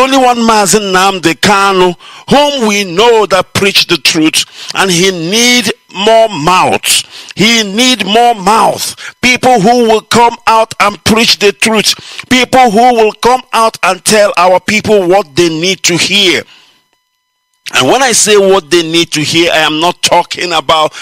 only one Mazi Nnamdi Kanu, whom we know that preach the truth, and he need more mouths. He need more mouth. People who will come out and preach the truth. People who will come out and tell our people what they need to hear. And when I say what they need to hear, I am not talking about,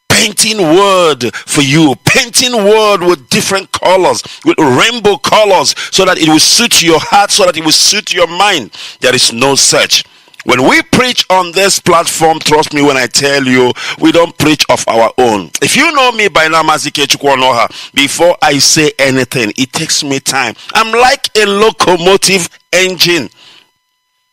painting word for you, painting word with different colors, with rainbow colors, so that it will suit your heart, so that it will suit your mind. There is no such. When we preach on this platform, trust me when I tell you, we don't preach of our own. If you know me by now, Mazi Ikechukwu Onuoha, before I say anything, it takes me time. I'm like a locomotive engine.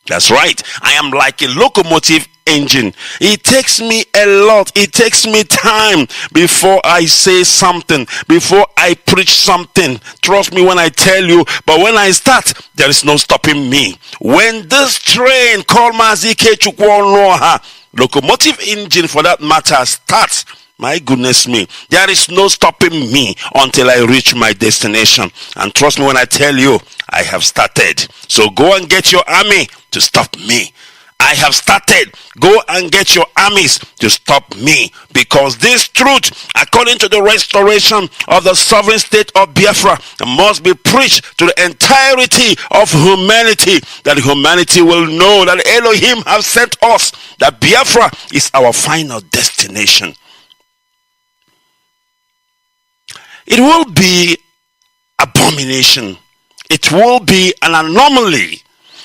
That's right. I am like a locomotive engine. It takes me a lot. It takes me time before I say something, before I preach something. Trust me when I tell you. But when I start, there is no stopping me. When this train called Mazi Ikechukwu Onuoha, locomotive engine for that matter, starts, my goodness me, there is no stopping me until I reach my destination. And trust me when I tell you, I have started. So go and get your army to stop me. I have started. Go and get your armies to stop me. Because this truth, according to the restoration of the sovereign state of Biafra, must be preached to the entirety of humanity. That humanity will know that Elohim has sent us. That Biafra is our final destination. It will be abomination. It will be an anomaly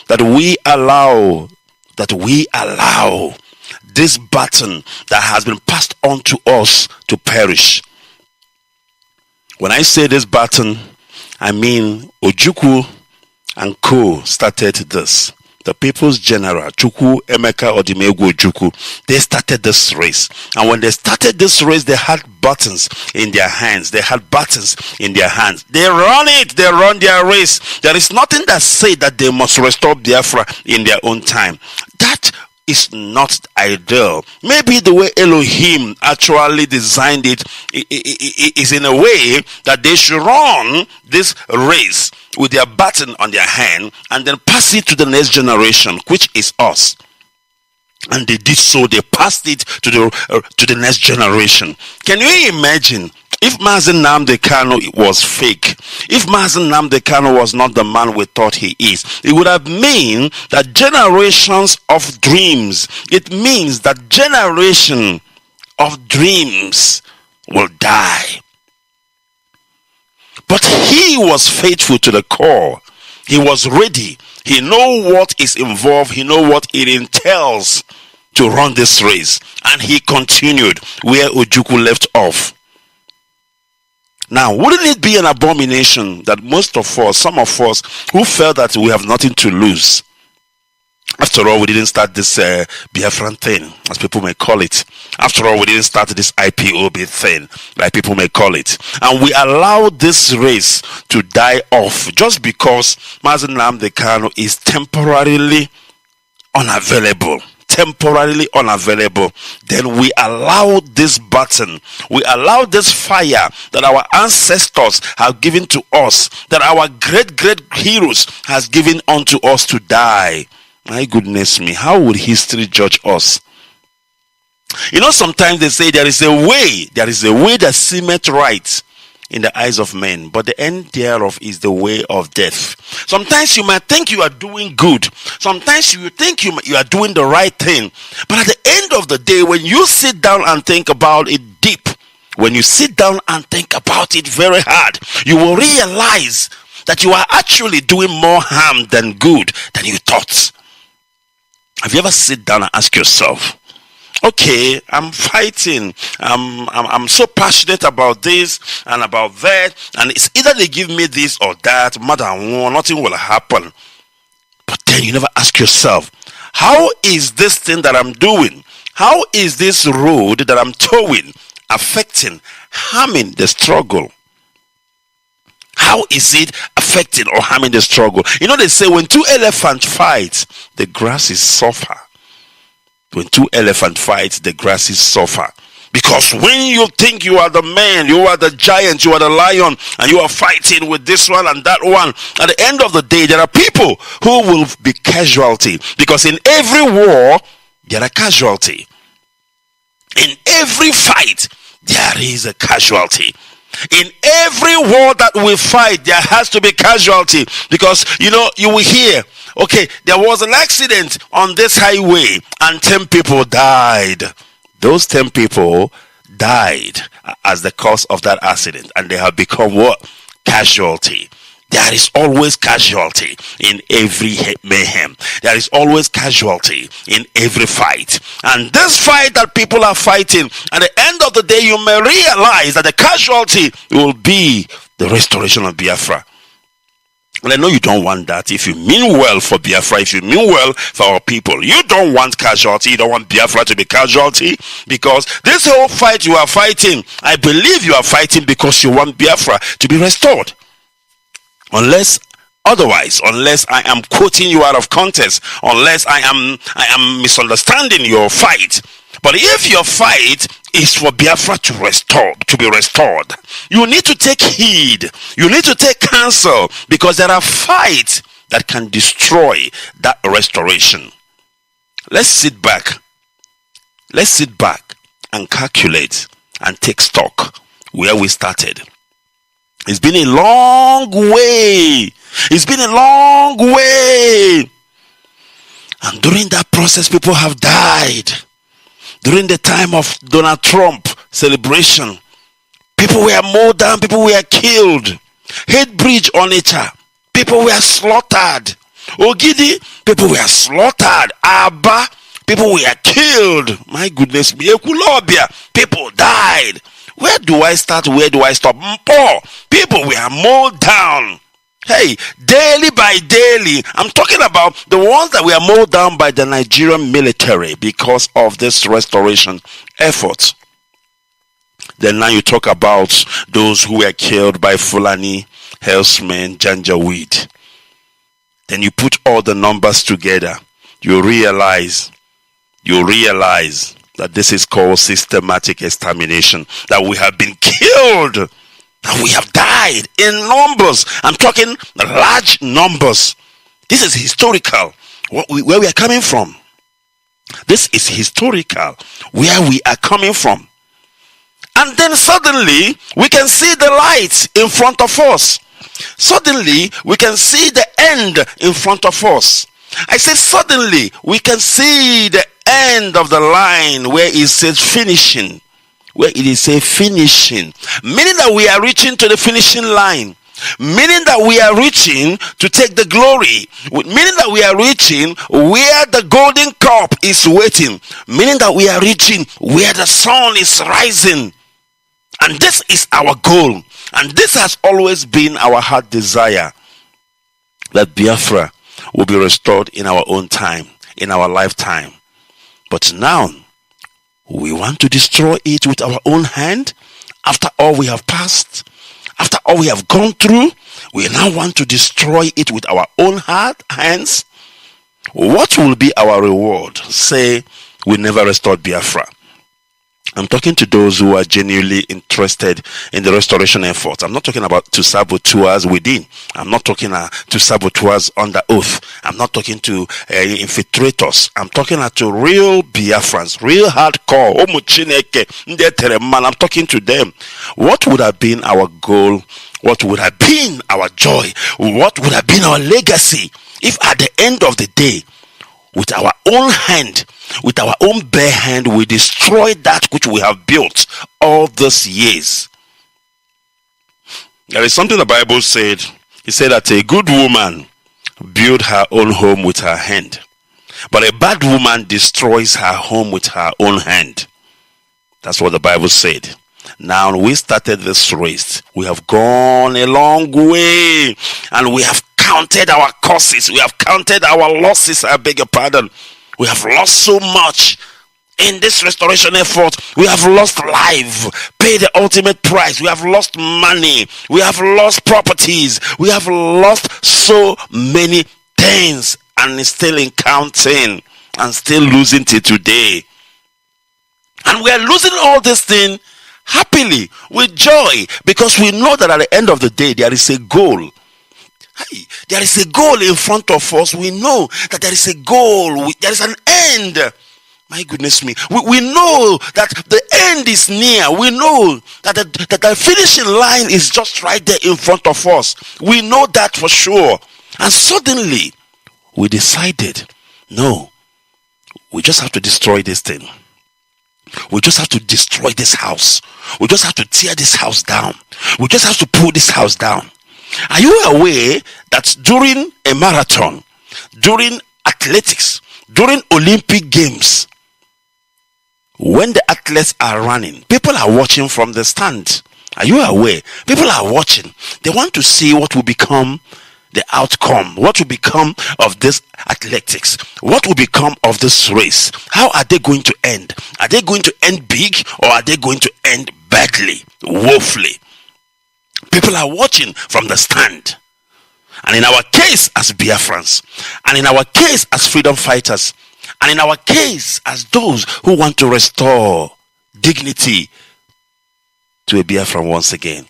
that we allow this baton that has been passed on to us to perish. When I say this baton, I mean Ojukwu and co started this. The People's General, Chukwu Emeka Odimegwu Ojukwu, they started this race. And when they started this race, they had buttons in their hands. They had buttons in their hands. They run it. They run their race. There is nothing that says that they must restore Biafra in their own time. That is not ideal. Maybe the way Elohim actually designed it is in a way that they should run this race with their baton on their hand and then pass it to the next generation, which is us. And they did so. They passed it to the next generation. Can you imagine if Mazi Nnamdi Kanu was fake? If Mazi Nnamdi Kanu was not the man we thought he is, it would have mean that generations of dreams. It means that generation of dreams will die. But he was faithful to the core. He was ready. He know what is involved. He know what it entails to run this race. And he continued where Ojukwu left off. Now, wouldn't it be an abomination that most of us, some of us, who felt that we have nothing to lose? After all, we didn't start this Biafran thing, as people may call it. After all, we didn't start this IPOB thing, like people may call it. And we allowed this race to die off just because Mazi Nnamdi Kanu is temporarily unavailable. Temporarily unavailable. Then we allow this button, we allow this fire that our ancestors have given to us, that our great heroes has given unto us to die. My goodness me, how would history judge us? Sometimes they say there is a way that seemeth right in the eyes of men, but the end thereof is the way of death. Sometimes you might think you are doing good. Sometimes you think you are doing the right thing. But at the end of the day, when you sit down and think about it deep, when you sit down and think about it very hard, you will realize that you are actually doing more harm than good than you thought. Have you ever sit down and ask yourself, okay, I'm fighting. I'm so passionate about this and about that, and it's either they give me this or that, nothing will happen. But then you never ask yourself, how is this thing that I'm doing, how is this road that I'm towing affecting, harming the struggle? How is it affecting or harming the struggle? They say when two elephants fight, the grass is suffer. When two elephants fight, the grass is suffer. Because when you think you are the man, you are the giant, you are the lion, and you are fighting with this one and that one, at the end of the day, there are people who will be casualty. Because in every war, there are casualty. In every fight, there is a casualty. In every war that we fight, there has to be casualty. Because, you will hear, okay, there was an accident on this highway and 10 people died. Those 10 people died as the cause of that accident, and they have become what? Casualty. There is always casualty in every mayhem. There is always casualty in every fight. And this fight that people are fighting, at the end of the day, you may realize that the casualty will be the restoration of Biafra. And I know you don't want that. If you mean well for Biafra, if you mean well for our people, you don't want casualty. You don't want Biafra to be casualty, because this whole fight you are fighting, I believe you are fighting because you want Biafra to be restored. Unless I am quoting you out of context, unless I am misunderstanding your fight. But if your fight is for Biafra to be restored, you need to take heed. You need to take counsel, because there are fights that can destroy that restoration. Let's sit back and calculate and take stock where we started. It's been a long way. It's been a long way. And during that process, people have died. During the time of Donald Trump celebration, people were mowed down, people were killed. Hate Bridge, Onitsha, people were slaughtered. Ogidi, people were slaughtered. Aba, people were killed. My goodness me, Ekulobia, people died. Where do I start? Where do I stop? Mpo, people were mowed down. Hey, daily by daily. I'm talking about the ones that were mowed down by the Nigerian military because of this restoration effort. Then now you talk about those who were killed by Fulani, herdsmen, Janjaweed. Then you put all the numbers together. You realize that this is called systematic extermination. That we have been killed. And we have died in numbers. I'm talking large numbers. This is historical. Where we are coming from. This is historical. Where we are coming from. And then suddenly we can see the light in front of us. Suddenly we can see the end in front of us. I said suddenly we can see the end of the line where it says finishing. Where it is a finishing, meaning that we are reaching to the finishing line, meaning that we are reaching to take the glory, meaning that we are reaching where the golden cup is waiting, meaning that we are reaching where the sun is rising. And this is our goal, and this has always been our heart desire, that Biafra will be restored in our own time, in our lifetime. But now we want to destroy it with our own hand. After all we have passed, after all we have gone through, we now want to destroy it with our own hands. What will be our reward? Say we never restored Biafra. I'm talking to those who are genuinely interested in the restoration efforts. I'm not talking about to saboteurs within. I'm not talking to saboteurs under oath. I'm not talking to infiltrators. I'm talking to real Biafrans, real hardcore. I'm talking to them. What would have been our goal? What would have been our joy? What would have been our legacy if at the end of the day, with our own hand, with our own bare hand, we destroy that which we have built all these years? There is something the Bible said. He said that a good woman builds her own home with her hand, but a bad woman destroys her home with her own hand. That's what the Bible said. Now we started this race. We have gone a long way, and we have counted our courses. We have counted our losses. I beg your pardon. We have lost so much in this restoration effort. We have lost life, paid the ultimate price. We have lost money. We have lost properties. We have lost so many things, and still in counting and still losing till today. And we are losing all this thing happily, with joy, because we know that at the end of the day, there is a goal. There is a goal in front of us. We know that there is a goal. There is an end. My goodness me. We know that the end is near. We know that the finishing line is just right there in front of us. We know that for sure. And suddenly, we decided, no, we just have to destroy this thing. We just have to destroy this house. We just have to tear this house down. We just have to pull this house down. Are you aware that during a marathon, during athletics, during Olympic Games, when the athletes are running, people are watching from the stand? Are you aware? People are watching. They want to see what will become the outcome. What will become of this athletics? What will become of this race? How are they going to end? Are they going to end big, or are they going to end badly, woefully? People are watching from the stand. And in our case as Biafrans, and in our case as freedom fighters, and in our case as those who want to restore dignity to a Biafran once again,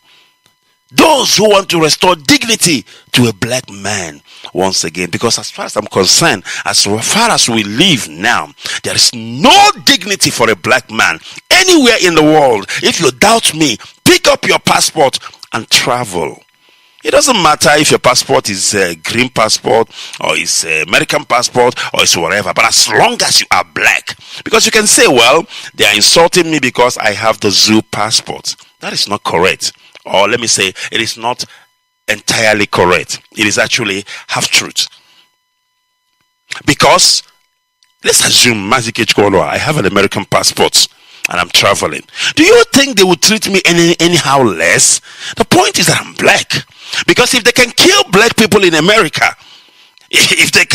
those who want to restore dignity to a black man once again, because as far as I'm concerned, as far as we live now, there is no dignity for a black man anywhere in the world. If you doubt me, pick up your passport and travel. It doesn't matter if your passport is a green passport, or is a American passport, or is whatever, but as long as you are black. Because you can say, well, they are insulting me because I have the zoo passport. That is not correct. Or let me say, it is not entirely correct. It is actually half truth. Because let's assume, Mazi Ikechukwu Onuoha, I have an American passport and I'm traveling. Do you think they would treat me anyhow less? The point is that I'm black. Because if they can kill black people in America, if they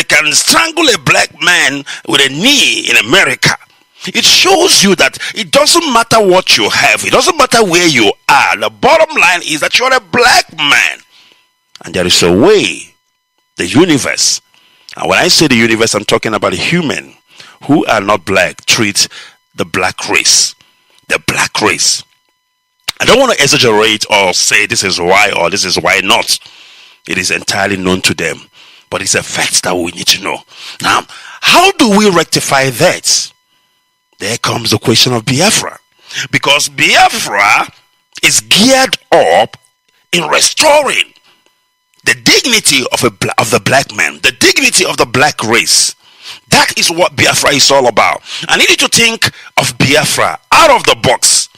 can strangle a black man with a knee in America, it shows you that it doesn't matter what you have. It doesn't matter where you are. The bottom line is that you're a black man. And there is a way the universe, and when I say the universe, I'm talking about human who are not black, treat the black race. The black race. I don't want to exaggerate or say this is why or this is why not. It is entirely known to them. But it's a fact that we need to know. Now, how do we rectify that? There comes the question of Biafra. Because Biafra is geared up in restoring the dignity of the black man, the dignity of the black race. That is what Biafra is all about. I need you to think of Biafra out of the box.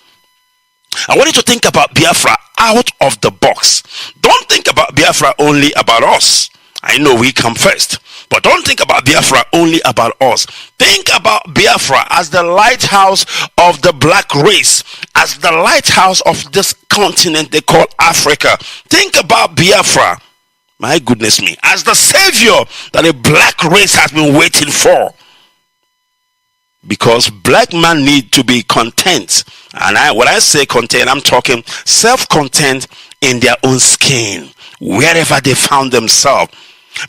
I want you to think about Biafra out of the box. Don't think about Biafra only about us. I know we come first, but don't think about Biafra only about us. Think about Biafra as the lighthouse of the black race, as the lighthouse of this continent they call Africa. Think about Biafra, my goodness me, as the savior that a black race has been waiting for. Because black men need to be content. And when I say content, I'm talking self-content in their own skin, wherever they found themselves.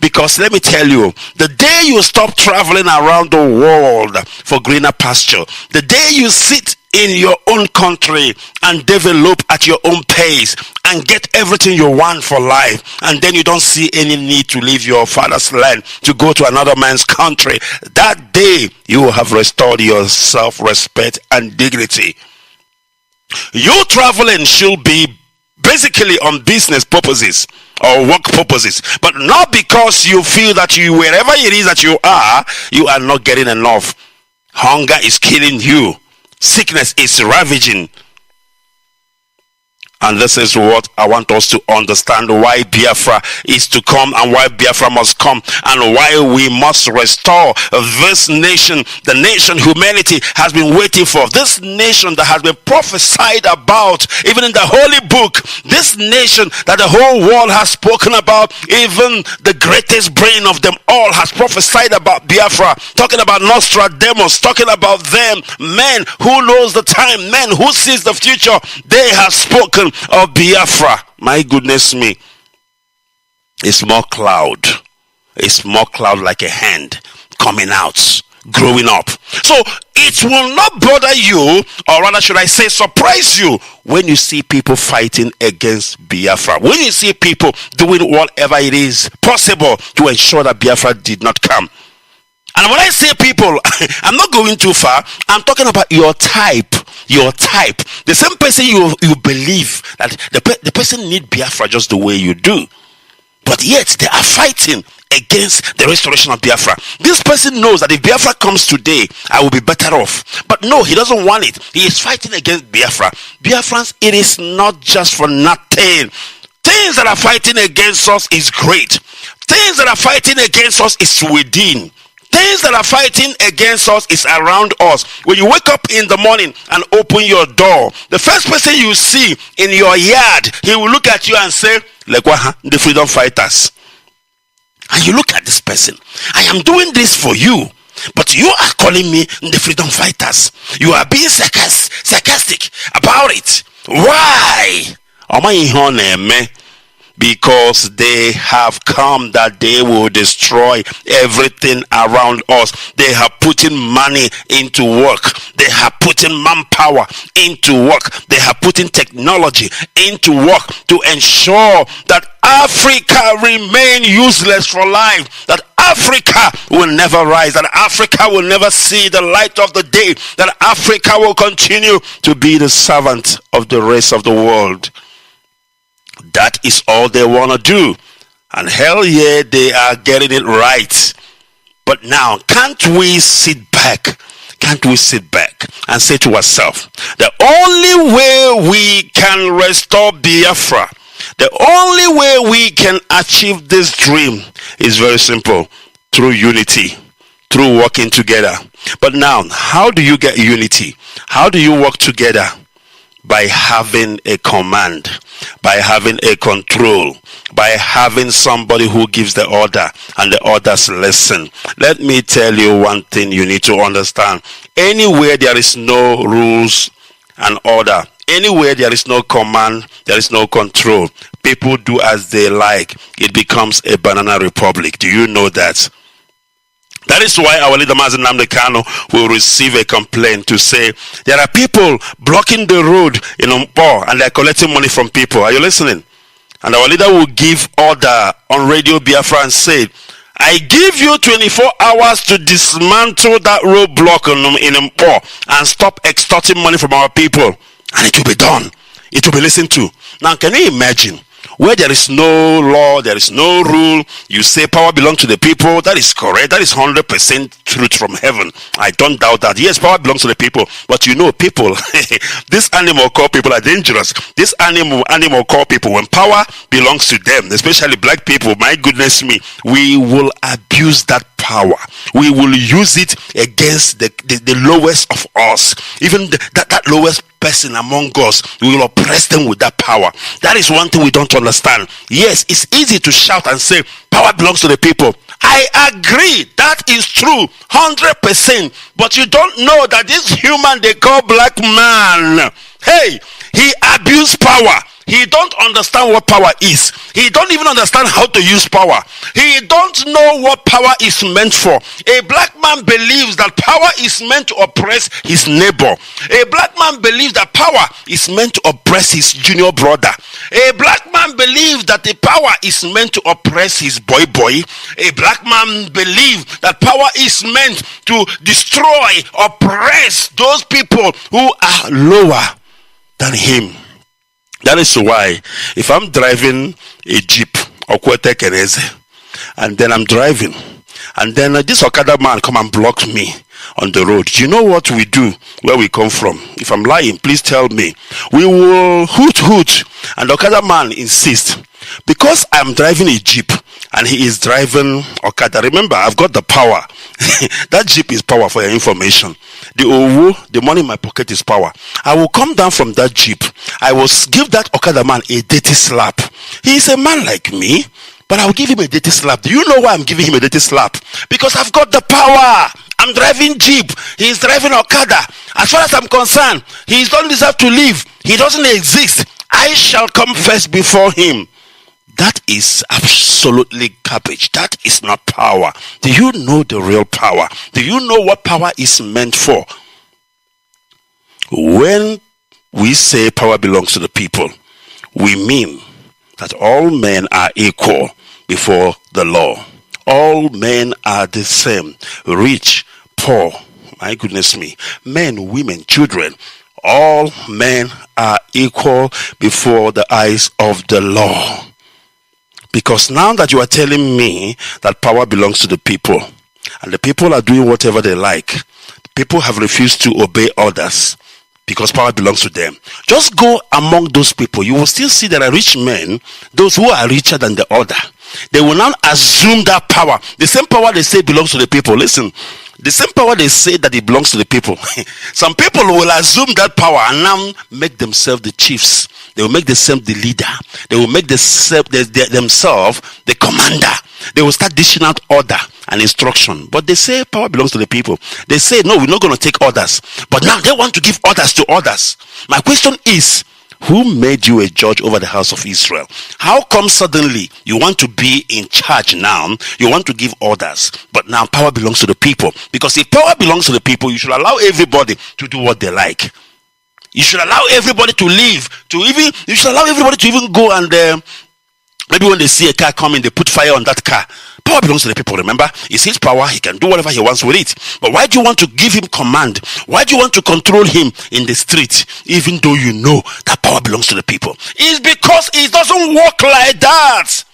Because let me tell you, the day you stop traveling around the world for greener pasture, the day you sit in your own country and develop at your own pace and get everything you want for life, and then you don't see any need to leave your father's land to go to another man's country, that day you will have restored your self-respect and dignity. Your traveling should be basically on business purposes or work purposes, but not because you feel that you, wherever it is that you are not getting enough. Hunger is killing you. Sickness is ravaging. And this is what I want us to understand, why Biafra is to come and why Biafra must come and why we must restore this nation, the nation humanity has been waiting for, this nation that has been prophesied about even in the holy book, this nation that the whole world has spoken about, even the greatest brain of them all has prophesied about Biafra, talking about Nostradamus, talking about them, men who knows the time, men who sees the future. They have spoken of Biafra. My goodness me, a small cloud like a hand coming out growing up. So it will not bother you, or rather should I say surprise you, when you see people fighting against Biafra, when you see people doing whatever it is possible to ensure that Biafra did not come. And when I say people, I'm not going too far. I'm talking about your type. Your type. The same person you believe that the person need Biafra just the way you do. But yet they are fighting against the restoration of Biafra. This person knows that if Biafra comes today, I will be better off. But no, he doesn't want it. He is fighting against Biafra. Biafrans, it is not just for nothing. Things that are fighting against us is great. Things that are fighting against us is within. Things that are fighting against us is around us. When you wake up in the morning and open your door, the first person you see in your yard, he will look at you and say, the freedom fighters. And you look at this person. I am doing this for you, but you are calling me the freedom fighters. You are being sarcastic about it. Why? Because they have come that they will destroy everything around us. They have put in money into work. They have put in manpower into work. They have put in technology into work to ensure that Africa remain useless for life, that Africa will never rise, that Africa will never see the light of the day, that Africa will continue to be the servant of the rest of the world. That is all they want to do. And hell yeah, they are getting it right. But now, can't we sit back? Can't we sit back and say to ourselves, the only way we can restore Biafra, the only way we can achieve this dream is very simple. Through unity, through working together. But now, how do you get unity? How do you work together? By having a command, by having a control, by having somebody who gives the order and the others listen. Let me tell you one thing you need to understand. Anywhere there is no rules and order, anywhere there is no command, there is no control. People do as they like. It becomes a banana republic. Do you know that? That is why our leader Mazi Kanu will receive a complaint to say there are people blocking the road in Ipob and they're collecting money from people. Are you listening? And our leader will give order on Radio Biafra and say, I give you 24 hours to dismantle that roadblock in Ipob and stop extorting money from our people. And it will be done. It will be listened to. Now, can you imagine? Where there is no law, there is no rule, you say power belongs to the people. That is correct. That is 100% truth from heaven. I don't doubt that. Yes, power belongs to the people. But you know, people, this animal called people are dangerous. This animal called people, when power belongs to them, especially black people, my goodness me, we will abuse that power. We will use it against the lowest of us. Even that lowest person among us, we will oppress them with that power. That is one thing we don't understand. Yes, it's easy to shout and say power belongs to the people. I agree, that is true 100%. But you don't know that this human they call black man, hey, he abused power. He don't understand what power is. He don't even understand how to use power. He don't know what power is meant for. A black man believes that power is meant to oppress his neighbor. A black man believes that power is meant to oppress his junior brother. A black man believes that the power is meant to oppress his boy. A black man believes that power is meant to destroy, oppress those people who are lower than him. That is why if I'm driving a Jeep or and then I'm driving and then this Okada man come and block me on the road, do you know what we do where we come from? If I'm lying, please tell me. We will hoot and the Okada man insists, because I'm driving a Jeep and he is driving Okada. Remember, I've got the power. That Jeep is power, for your information. The money in my pocket is power. I will come down from that Jeep. I will give that Okada man a dirty slap. He is a man like me, but I will give him a dirty slap. Do you know why I'm giving him a dirty slap? Because I've got the power. I'm driving Jeep. He is driving Okada. As far as I'm concerned, he don't deserve to live. He doesn't exist. I shall come first before him. That is absolutely garbage. That is not power. Do you know the real power? Do you know what power is meant for? When we say power belongs to the people, we mean that all men are equal before the law. All men are the same. Rich, poor, my goodness me, men, women, children, all men are equal before the eyes of the law. Because now that you are telling me that power belongs to the people, and the people are doing whatever they like, people have refused to obey orders because power belongs to them. Just go among those people. You will still see there are rich men, those who are richer than the other. They will now assume that power. The same power they say belongs to the people. Listen, the same power they say that it belongs to the people. Some people will assume that power and now make themselves the chiefs. They will make themselves the leader. They will make themselves the commander. They will start dishing out order and instruction. But they say power belongs to the people. They say, no, we're not going to take orders. But now they want to give orders to others. My question is, who made you a judge over the house of Israel? How come suddenly you want to be in charge now? You want to give orders, but now power belongs to the people. Because if power belongs to the people, you should allow everybody to do what they like. You should allow everybody to live, you should allow everybody to even go and maybe when they see a car coming, they put fire on that car. Power belongs to the people, remember? It's his power. He can do whatever he wants with it. But why do you want to give him command? Why do you want to control him in the street, even though you know that power belongs to the people? It's because it doesn't work like that.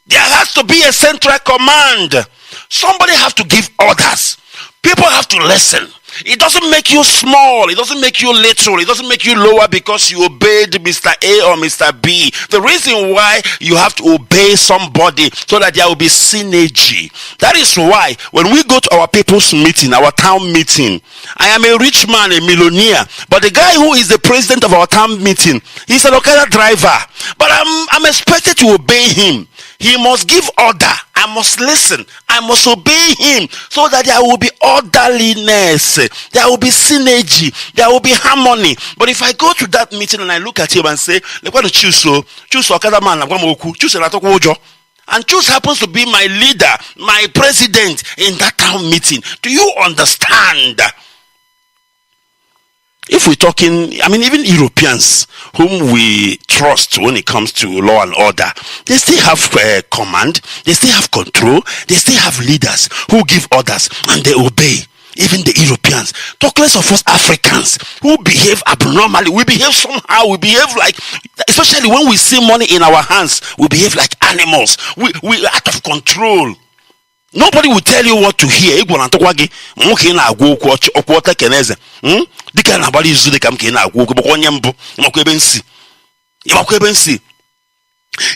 There has to be a central command. Somebody has to give orders. People have to listen. It doesn't make you small. It doesn't make you little. It doesn't make you lower because you obeyed Mr. A or Mr. B. The reason why you have to obey somebody so that there will be synergy. That is why when we go to our people's meeting, our town meeting, I am a rich man, a millionaire, but the guy who is the president of our town meeting, he's an Okada driver. But I'm expected to obey him. He must give order. I must listen. I must obey him so that there will be orderliness. There will be synergy. There will be harmony. But if I go to that meeting and I look at him and say, "Look what to choose so choose Okada man, choose Ojo." And choose happens to be my leader, my president in that town meeting. Do you understand? If we're talking, even Europeans whom we trust when it comes to law and order, they still have command, they still have control, they still have leaders who give orders and they obey. Even the Europeans. Talk less of us Africans who behave abnormally. We behave somehow. We behave like, especially when we see money in our hands, we behave like animals. We're out of control. Nobody will tell you what to hear. You know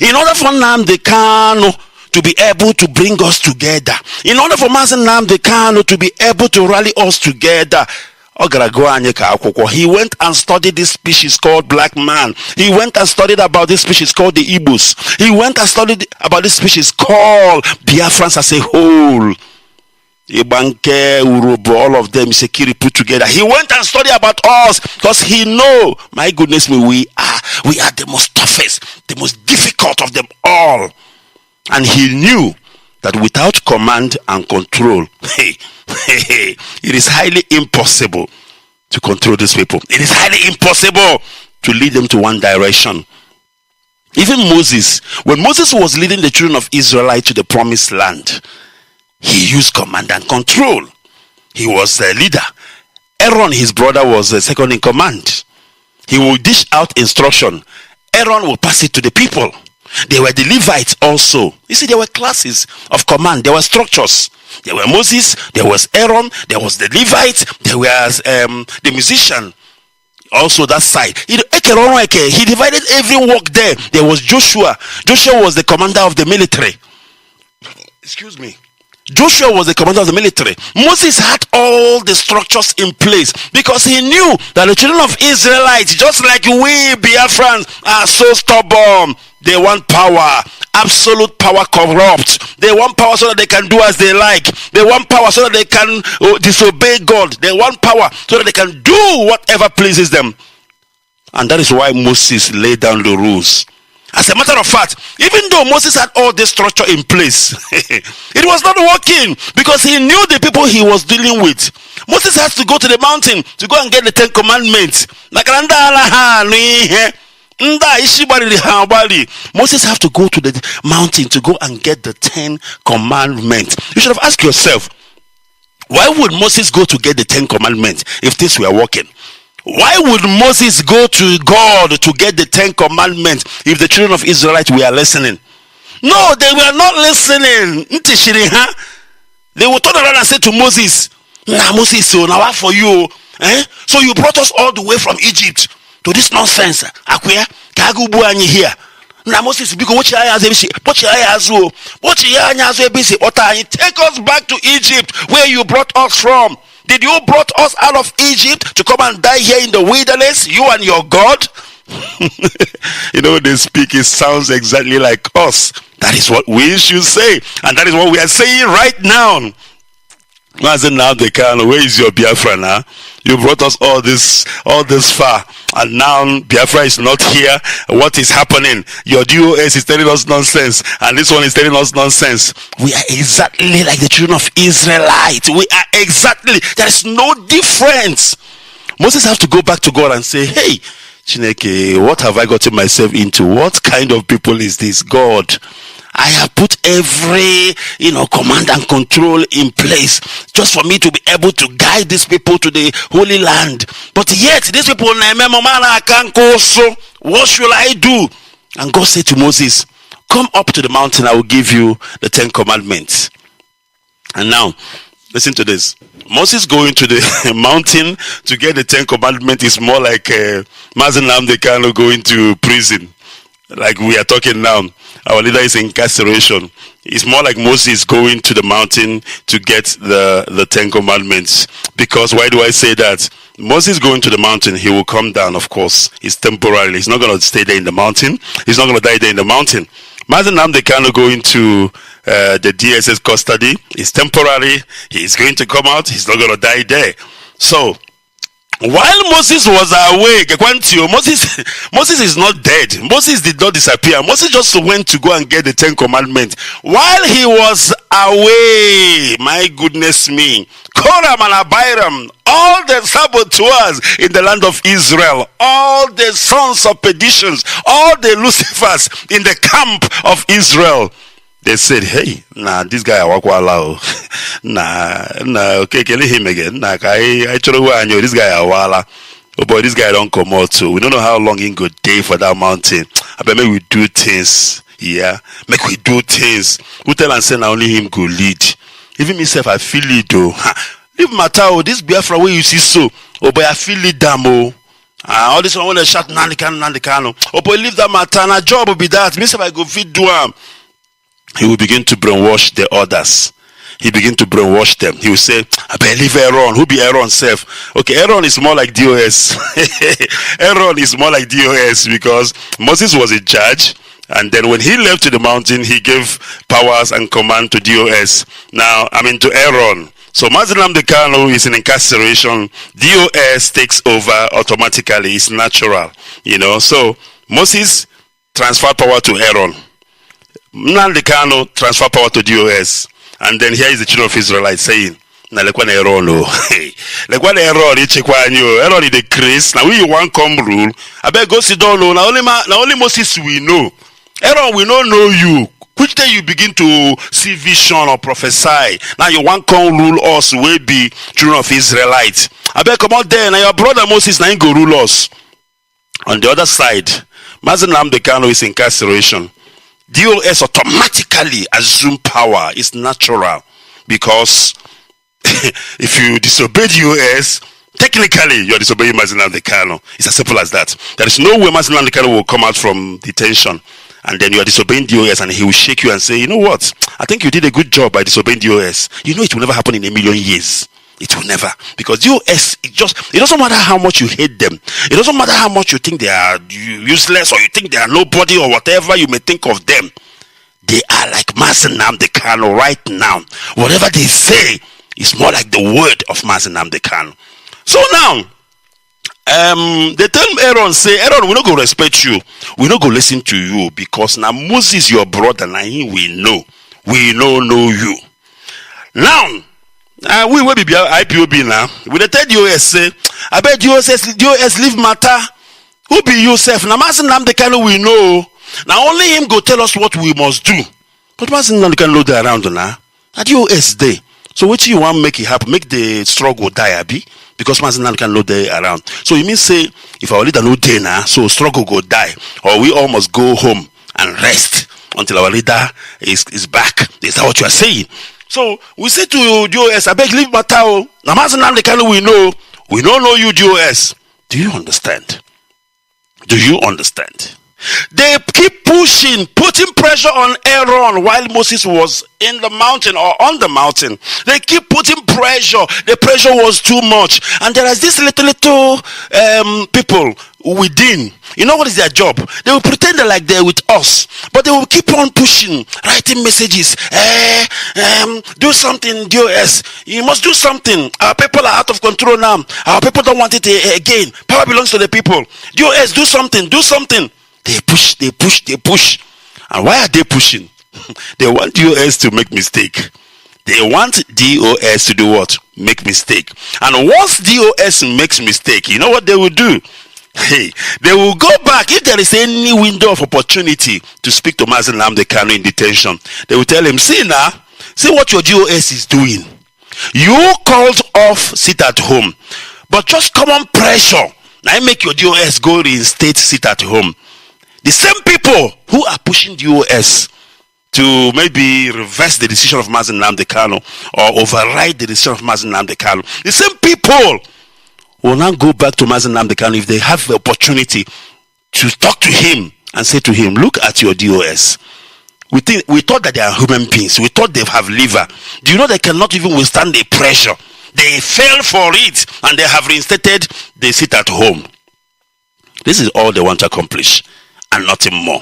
in order for Nnamdi Kanu to be able to bring us together, in order for Nnamdi Kanu to be able to rally us together, he went and studied this species called black man. He went and studied about this species called the Igbos. He went and studied about this species called Biafrans as a whole. Ibanke, Urobo, all of them, Sekiri put together. He went and studied about us because he know, my goodness me, we are the most toughest, the most difficult of them all. And he knew that without command and control, it is highly impossible to control these people. It is highly impossible to lead them to one direction. Even Moses, when Moses was leading the children of Israel to the promised land, he used command and control. He was a leader. Aaron, his brother, was a second in command. He will dish out instruction. Aaron will pass it to the people. They were the Levites also. You see, there were classes of command. There were structures. There were Moses. There was Aaron. There was the Levites. There was the musician. Also that side. He divided every work there. There was Joshua. Joshua was the commander of the military. Excuse me. Joshua was the commander of the military. Moses had all the structures in place because he knew that the children of Israelites, just like we Biafrans, are so stubborn. They want power. Absolute power corrupts. They want power so that they can do as they like. They want power so that they can disobey God. They want power so that they can do whatever pleases them. And that is why Moses laid down the rules. As a matter of fact, even though Moses had all this structure in place, it was not working because he knew the people he was dealing with. Moses has to go to the mountain to go and get the 10 Commandments. Moses have to go to the mountain to go and get the 10 Commandments. You should have asked yourself, why would Moses go to get the 10 Commandments if things were working? Why would Moses go to God to get the 10 Commandments if the children of Israelites were listening? No, they were not listening. They would turn around and say to Moses, "Nah, Moses, so now what for you? So you brought us all the way from Egypt to this nonsense. Here. Now Moses, because take us back to Egypt where you brought us from. Did you brought us out of Egypt to come and die here in the wilderness, you and your God?" You know, they speak, it sounds exactly like us. That is what we should say, and that is what we are saying right now. Mazi Nnamdi Kanu, where is your Biafra now? You brought us all this far, and now Biafra is not here. What is happening? Your DOS is telling us nonsense, and this one is telling us nonsense. We are exactly like the children of Israelites. We are exactly. There is no difference. Moses has to go back to God and say, "Hey, Chineke, what have I gotten myself into? What kind of people is this, God? I have put every, command and control in place just for me to be able to guide these people to the Holy Land. But yet, these people, what should I do?" And God said to Moses, "Come up to the mountain, I will give you the 10 Commandments." And now, listen to this. Moses going to the mountain to get the 10 Commandments is more like Mazi Nnamdi Kanu going to prison. Like we are talking now, our leader is in incarceration. It's more like Moses going to the mountain to get the 10 Commandments. Because why do I say that? Moses going to the mountain, he will come down, of course. It's temporary. He's not going to stay there in the mountain. He's not going to die there in the mountain. Mazi Nnamdi Kanu going to the DSS custody is temporary. He's going to come out. He's not going to die there. So, while Moses was away, Moses is not dead. Moses did not disappear. Moses just went to go and get the 10 Commandments. While he was away, my goodness me, Korah and Abiram, all the saboteurs in the land of Israel, all the sons of perditions, all the Lucifers in the camp of Israel, they said, "Hey, this guy awakwala. Okay, kill him again. I this guy awala. Oh boy, this guy don't come out too. We don't know how long he go day for that mountain. I bet maybe we do things. Yeah, make we do things. We tell and say now only him go lead. Even myself, I feel it though. Leave matter, this Biafra where you see so. Oh boy, I feel it damn oh. All this one when they shout Nnamdi Kanu. Oh boy, leave that matter. And a job will be that. Myself, I go feed do am. He will begin to brainwash the others. He begin to brainwash them. He will say, "I believe Aaron." Who be Aaron self? Okay, Aaron is more like DOS. Aaron is more like DOS because Moses was in charge. And then when he left to the mountain, he gave powers and command to DOS. Now, to Aaron. So Mazi Nnamdi Kanu is in incarceration. DOS takes over automatically. It's natural. So Moses transferred power to Aaron. Nnamdi Kanu transfer power to DOS, and then here is the children of Israelites saying, "Na lekwa na Aaron no, lekwa na Aaron ichekwa anyo. Aaron is the Chris. Now we want come rule. I beg go sit down. Now only Moses we know. Aaron we don't know you. Which day you begin to see vision or prophesy? Now you want come rule us. We be children of Israelites. I beg come out there. Now your brother Moses now go rule us." On the other side, Mazi Nnamdi Kanu is in incarceration. DOS automatically assume power. It's natural because if you disobey DOS, technically you're disobeying Mazi Nnamdi Kanu. It's as simple as that. There is no way Mazi Nnamdi Kanu will come out from detention and then you are disobeying DOS and he will shake you and say, "You know what? I think you did a good job by disobeying DOS. You know it will never happen in a million years. It will never. Because DOS, it doesn't matter how much you hate them. It doesn't matter how much you think they are useless or you think they are nobody or whatever you may think of them. They are like Mazi Nnamdi Kanu right now. Whatever they say is more like the word of Mazi Nnamdi Kanu. So now, they tell Aaron, say, Aaron, we not go respect you. We not go listen to you because now Moses your brother, now we know. We know you. Now, we will be IPOB now. We the tell DOS say, I bet DOS leave matter. Who be yourself? Now Mazi Nnamdi Kanu we know. Now only him go tell us what we must do. But Mazi Nnamdi Kanu load around now. At DOS day. So what you want make it happen? Make the struggle die, Abi? Because Mazi Nnamdi Kanu load there around. So you mean say if our leader no day now, so struggle go die, or we all must go home and rest until our leader is back. Is that what you are saying? So we say to DOS, I beg leave matter. Now Mazi Nnamdi Kanu we don't know you DOS. Do you understand? Do you understand? They keep pushing, putting pressure on Aaron while Moses was in the mountain or on the mountain. They keep putting pressure. The pressure was too much. And there is this little people within. You know what is their job? They will pretend like they're with us. But they will keep on pushing, writing messages. Do something, DOS. You must do something. Our people are out of control now. Our people don't want it again. Power belongs to the people. DOS, do something, do something. They push. And why are they pushing? They want DOS to make mistake. They want DOS to do what? Make mistake. And once DOS makes mistake, you know what they will do? Hey, they will go back. If there is any window of opportunity to speak to Mazi Nnamdi Kanu in detention, they will tell him, see what your DOS is doing. You called off sit at home. But just common pressure, now make your DOS go reinstate sit at home. The same people who are pushing DOS to maybe reverse the decision of Mazi Nnamdi Kanu or override the decision of Mazi Nnamdi Kanu, the same people will now go back to Mazi Nnamdi Kanu if they have the opportunity to talk to him and say to him, look at your DOS. We thought that they are human beings. We thought they have liver. Do you know they cannot even withstand the pressure? They fell for it and they have reinstated the sit at home. This is all they want to accomplish. And nothing more.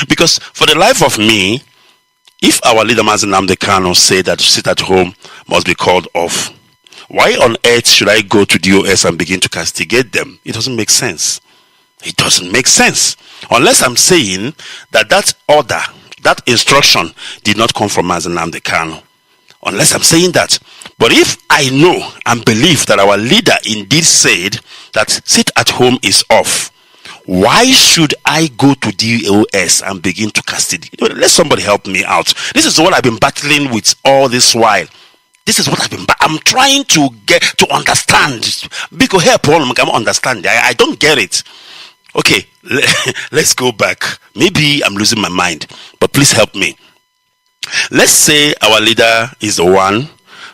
Because for the life of me, if our leader Mazi Nnamdi Kanu say that sit at home must be called off, why on earth should I go to DOS and begin to castigate them? It doesn't make sense. It doesn't make sense. Unless I'm saying that order, that instruction did not come from Mazi Nnamdi Kanu. Unless I'm saying that. But if I know and believe that our leader indeed said that sit at home is off, why should I go to DOS and begin to castigate? Let somebody help me out. This is what I've been battling with all this while. This is what I'm trying to get to understand. Because help all I'm understanding. I don't get it. Okay, let's go back. Maybe I'm losing my mind, but please help me. Let's say our leader is the one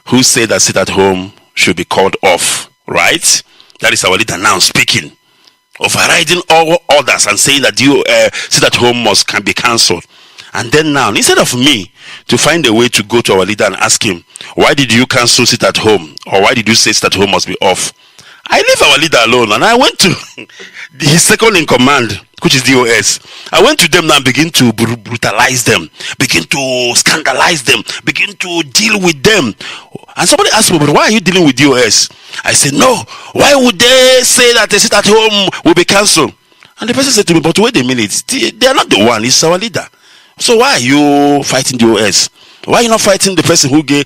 who said that sit at home should be called off, right? That is our leader now speaking. Overriding all orders and saying that sit at home can be cancelled. And then now, instead of me to find a way to go to our leader and ask him, why did you cancel sit at home? Or why did you say sit at home must be off? I leave our leader alone and I went to his second in command, which is DOS. I went to them now and begin to brutalize them, begin to scandalize them, begin to deal with them. And somebody asked me, but why are you dealing with DOS? I said, no, why would they say that they sit at home will be cancelled? And the person said to me, but wait a minute, they are not the one, it's our leader. So why are you fighting DOS? Why are you not fighting the person who gave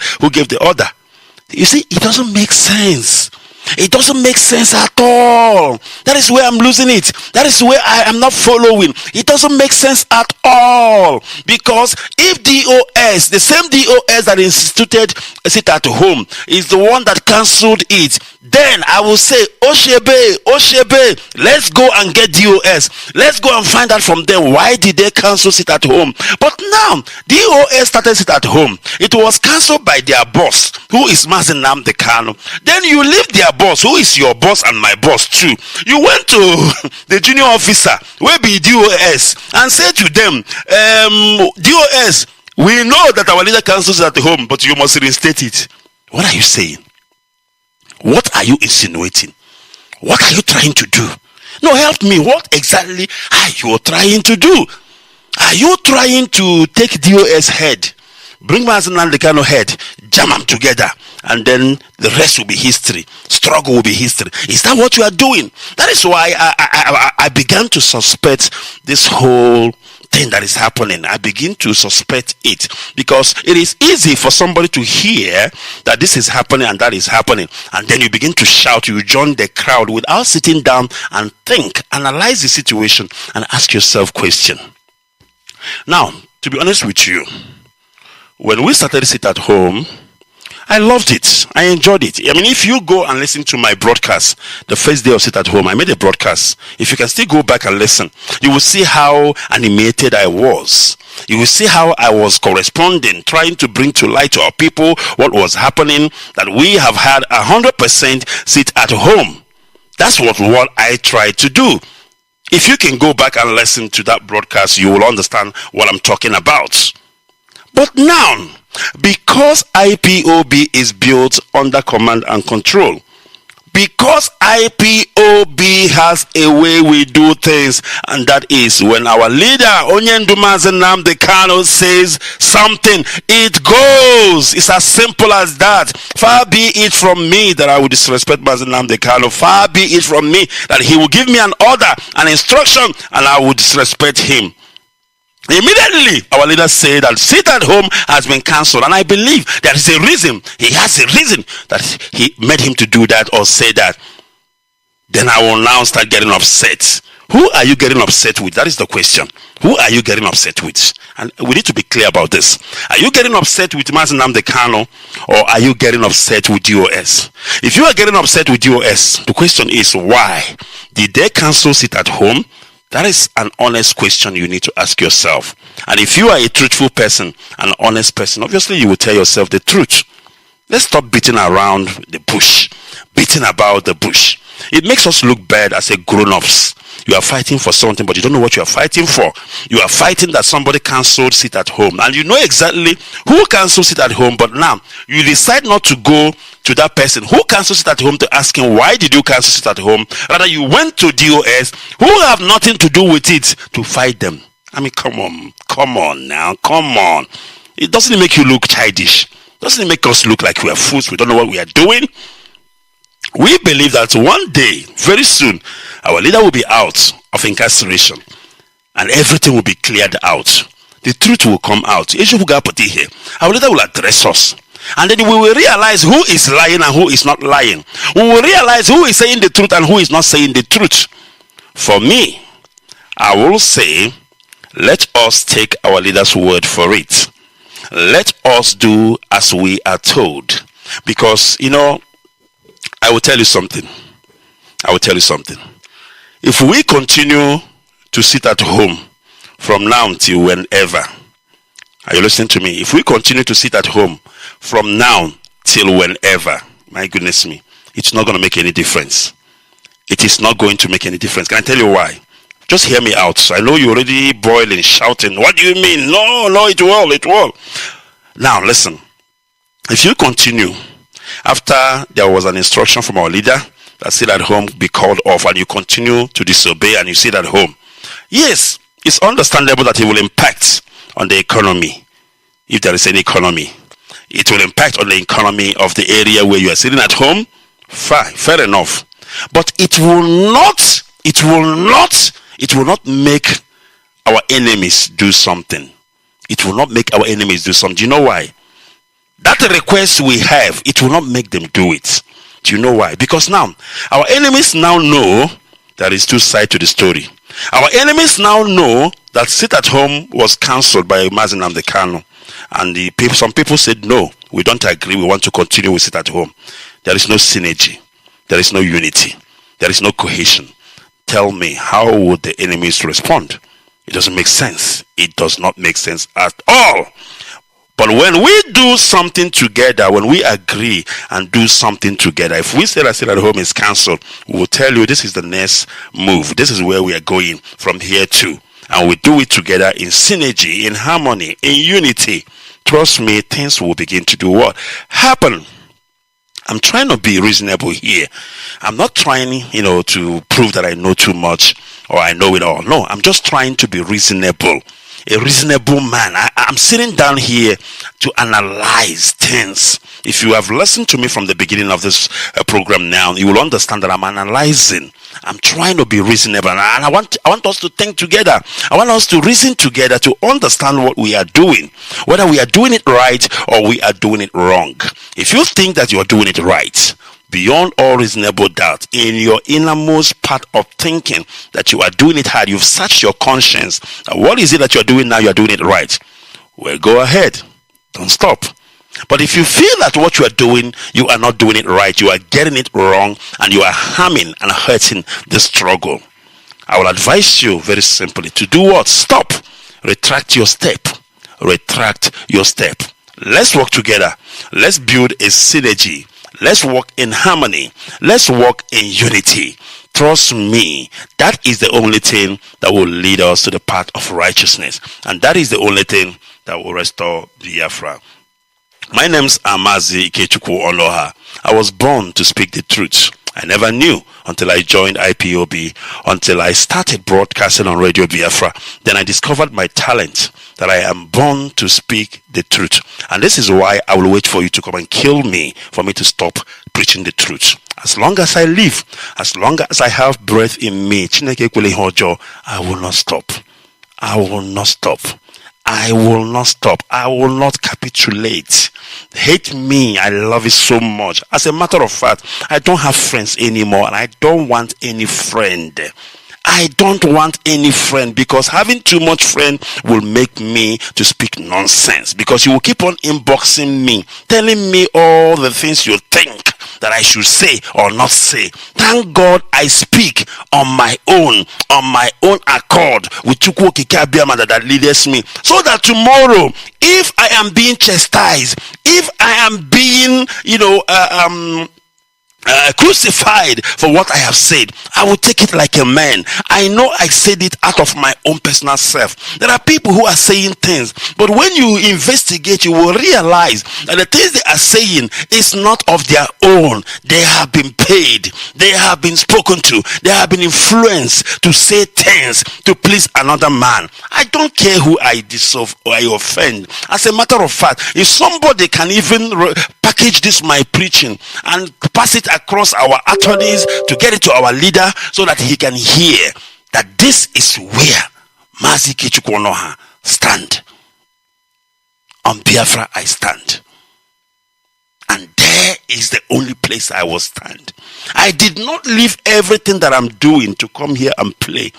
the order? You see, it doesn't make sense. It doesn't make sense at all. That is where I'm losing it. That is where I am not following. It doesn't make sense at all. Because if DOS, the same DOS that instituted sit at home, is the one that cancelled it, then I will say, Oshebe, let's go and get DOS. Let's go and find out from them why did they cancel sit at home. But now, DOS started sit at home. It was cancelled by their boss, who is Mazi Nnamdi Kanu. Then you leave their boss, who is your boss and my boss too. You went to the junior officer, where be DOS, and said to them, DOS, we know that our leader cancels at home, but you must reinstate it. What are you saying? What are you insinuating? What are you trying to do? No, help me. What exactly are you trying to do? Are you trying to take DOS head, bring Mazi Nnamdi Kanu head, jam them together, and then the rest will be history. Struggle will be history. Is that what you are doing? That is why I began to suspect this whole thing that is happening. I begin to suspect it, because it is easy for somebody to hear that this is happening and that is happening, and then you begin to shout, you join the crowd without sitting down and think, analyze the situation, and ask yourself question. Now, to be honest with you, when we started Sit at Home, I loved it. I enjoyed it. I mean, if you go and listen to my broadcast, the first day of Sit at Home, I made a broadcast. If you can still go back and listen, you will see how animated I was. You will see how I was corresponding, trying to bring to light to our people what was happening, that we have had 100% sit at home. That's what I tried to do. If you can go back and listen to that broadcast, you will understand what I'm talking about. But now, because IPOB is built under command and control, because IPOB has a way we do things, and that is when our leader Nnamdi Kanu says something, it goes. It's as simple as that. Far be it from me that I will disrespect Mazi Nnamdi Kanu. Far be it from me that he will give me an order, an instruction, and I will disrespect him. Immediately, our leader said that Sit at Home has been cancelled, and I believe there is a reason. He has a reason that he made him to do that or say that. Then I will now start getting upset. Who are you getting upset with? That is the question. Who are you getting upset with? And we need to be clear about this. Are you getting upset with Mazi Nnamdi Kanu, or are you getting upset with DOS? If you are getting upset with DOS, the question is why? Did they cancel Sit at Home? That is an honest question you need to ask yourself. And if you are a truthful person, an honest person, obviously you will tell yourself the truth. Let's stop beating around the bush, beating about the bush. It makes us look bad as a grown-ups. You are fighting for something, but you don't know what you are fighting for. You are fighting that somebody cancelled Sit at Home, and you know exactly who cancelled Sit at Home, but now you decide not to go to that person who cancelled Sit at Home to ask him, why did you cancel Sit at Home? Rather, you went to DOS, who have nothing to do with it, to fight them. I mean, come on now. It doesn't make you look childish. Doesn't it make us look like we are fools? We don't know what we are doing. We believe that one day, very soon, our leader will be out of incarceration and everything will be cleared out. The truth will come out. Our leader will address us. And then we will realize who is lying and who is not lying. We will realize who is saying the truth and who is not saying the truth. For me, I will say, let us take our leader's word for it. Let us do as we are told. Because, I will tell you something. If we continue to sit at home from now till whenever, are you listening to me? If we continue to sit at home from now till whenever, my goodness me, it's not going to make any difference. It is not going to make any difference. Can I tell you why? Just hear me out. I know you're already boiling, shouting. What do you mean? No, it will. Now, listen. If you continue, after there was an instruction from our leader that Sit at Home be called off, and you continue to disobey and you sit at home, yes, it's understandable that it will impact on the economy. If there is any economy, it will impact on the economy of the area where you are sitting at home. Fine, fair enough. But it will not make our enemies do something. It will not make our enemies do something. Do you know why? That request we have, it will not make them do it. Do you know why? Because now, our enemies now know there is two sides to the story. Our enemies now know that Sit at Home was cancelled by Mazi Nnamdi Kanu. And some people said, no, we don't agree. We want to continue with Sit at Home. There is no synergy. There is no unity. There is no cohesion. Tell me, how would the enemies respond? It doesn't make sense. It does not make sense at all. But when we do something together, when we agree and do something together, if we say that Sit at Home is cancelled, we will tell you this is the next move. This is where we are going from here to. And we do it together in synergy, in harmony, in unity. Trust me, things will begin to do what? Happen. I'm trying to be reasonable here. I'm not trying, to prove that I know too much or I know it all. No, I'm just trying to be reasonable. a reasonable man. I'm sitting down here to analyze things. If you have listened to me from the beginning of this program now, you will understand that I'm analyzing. I'm trying to be reasonable, and I want us to think together. I want us to reason together to understand what we are doing, whether we are doing it right or we are doing it wrong. If you think that you are doing it right, beyond all reasonable doubt, in your innermost part of thinking that you are doing it hard, you've searched your conscience. What is it that you're doing now? You're doing it right. Well, go ahead. Don't stop. But if you feel that what you are doing, you are not doing it right, you are getting it wrong, and you are harming and hurting the struggle, I will advise you very simply to do what? Stop. Retract your step. Retract your step. Let's work together. Let's build a synergy. Let's work in harmony. Let's work in unity. Trust me, that is the only thing that will lead us to the path of righteousness. And that is the only thing that will restore Biafra. My name's Mazi Ikechukwu Onuoha. I was born to speak the truth. I never knew until I joined IPOB, until I started broadcasting on Radio Biafra. Then I discovered my talent, that I am born to speak the truth. And this is why I will wait for you to come and kill me, for me to stop preaching the truth. As long as I live, as long as I have breath in me, I will not stop. I will not stop. I will not stop. I will not capitulate. Hate me. I love it so much. As a matter of fact, I don't have friends anymore, and I don't want any friend. I don't want any friend, because having too much friend will make me to speak nonsense, because you will keep on inboxing me, telling me all the things you think that I should say or not say. Thank God I speak on my own accord with Chukwu Okike that leads me, so that tomorrow, if I am being chastised, if I am being, crucified for what I have said, I will take it like a man. I know I said it out of my own personal self. There are people who are saying things, but when you investigate, you will realize that the things they are saying is not of their own. They have been paid, they have been spoken to, they have been influenced to say things to please another man. I don't care who I disobey or I offend. As a matter of fact, if somebody can even package this my preaching and pass it across our attorneys to get it to our leader, so that he can hear that this is where Mazi Ikechukwu Onuoha stand. On Biafra I stand, and there is the only place I will stand. I did not leave everything that I'm doing to come here and play.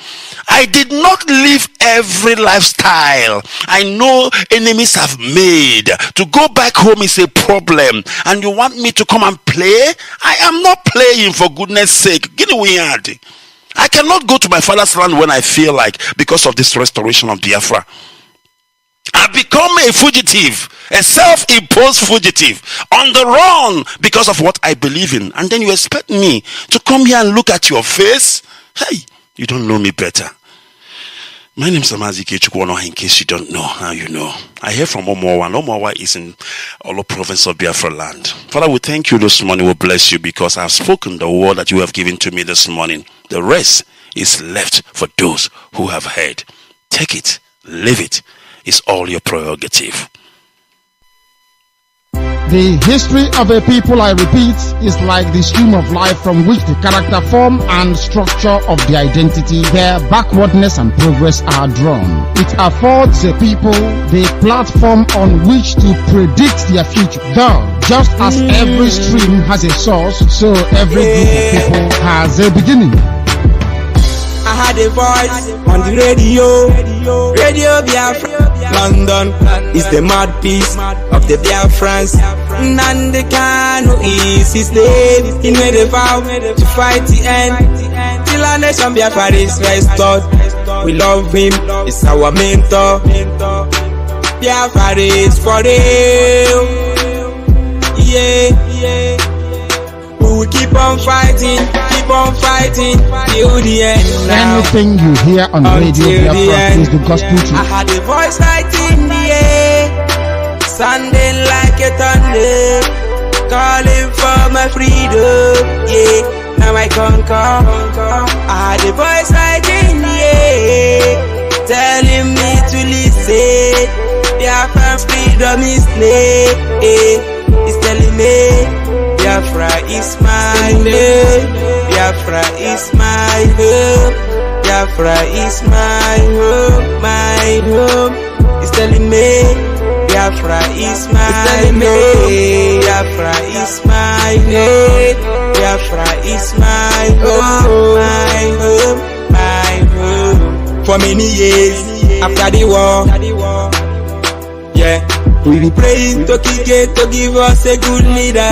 I did not leave every lifestyle I know enemies have made. To go back home is a problem, and you want me to come and play? I am not playing, for goodness sake. Get away. I cannot go to my father's land when I feel like, because of this restoration of Biafra. I've become a fugitive, a self-imposed fugitive, on the run because of what I believe in. And then you expect me to come here and look at your face? Hey, you don't know me better. My name is Mazi Ikechukwu Onuoha, in case you don't know. Now you know. I hear from Omowa. Omowa is in Olo province of Biafra land. Father, we thank you this morning. We bless you, because I have spoken the word that you have given to me this morning. The rest is left for those who have heard. Take it, live it. It's all your prerogative. The history of a people, I repeat, is like the stream of life from which the character, form and structure of the identity, their backwardness and progress are drawn. It affords a people the platform on which to predict their future. Though, just as every stream has a source, so every group of people has a beginning. I had a voice on the Radio Biafra. London is the mouthpiece of the Biafrans. Nnamdi Kanu is his name. He made a vow to fight the end, till our nation Biafra is restored. We love him, he's our mentor. Biafra is for real. Yeah. We will keep on fighting till the end. Now. Anything you hear on Radio Biafra is the gospel truth. I had a voice like in the air, sounding like a thunder, calling for my freedom. Yeah, now I conquer. I had a voice like in the air, telling me to listen. Biafran freedom is near. It's telling me Biafra is my home. Biafra is my home. Biafra is my home, my home. It's telling me Biafra is my home. Biafra is my home. Biafra is my home, my home, my home. For many years after the war, yeah, we be praying to Kike to give us a good leader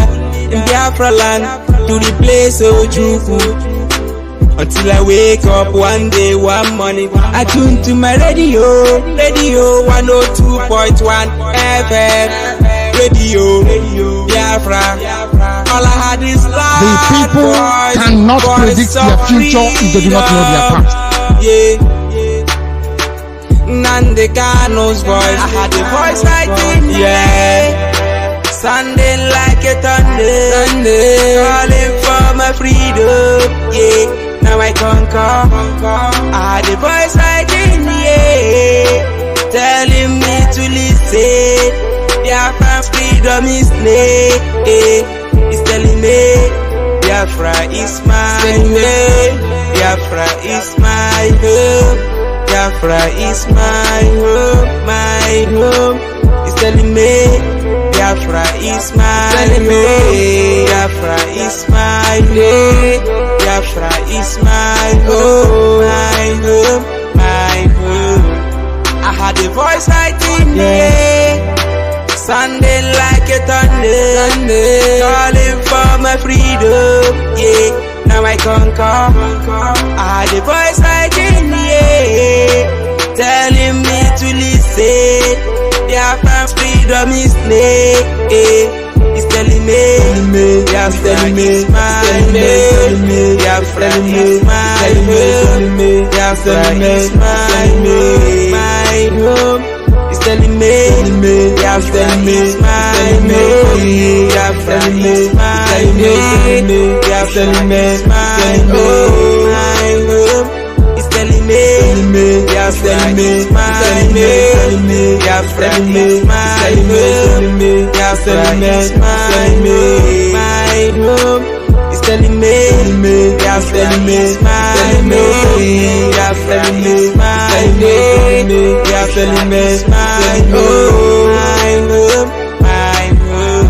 in Biafra land to replace Ojukwu. Until I wake up one day, one morning, I tune to my radio 102.1 FM, radio Biafra. All I had is love. The people cannot predict their future if they do not know their past. Yeah. Nnamdi Kanu's voice, I had a voice like it, yeah. Sounding like a thunder, calling for my freedom, yeah. Now I conquer. I had a voice like it, yeah, telling me to listen. Biafra freedom is near, it's telling me Biafra is my home. Biafra is my home. Biafra is my home, my home. It's telling me Biafra is my home. Biafra is my home. Biafra is my home, my home, my home. I had a voice like it, yeah, sounding like a thunder, calling for my freedom, yeah. Now I conquer. I had a voice like it, yeah, telling me to listen. Biafra freedom is near, it's telling me Biafra is my home. Biafra is my home. Biafra is my home, my home. It's telling me Biafra is my home. Biafra is my home. Biafra is my home, my home. It's telling me Biafra is my home. Biafra is my home. Biafra is my home, my home. It's telling me Biafra is my home. Biafra is my home. Biafra is my home, my home, my home.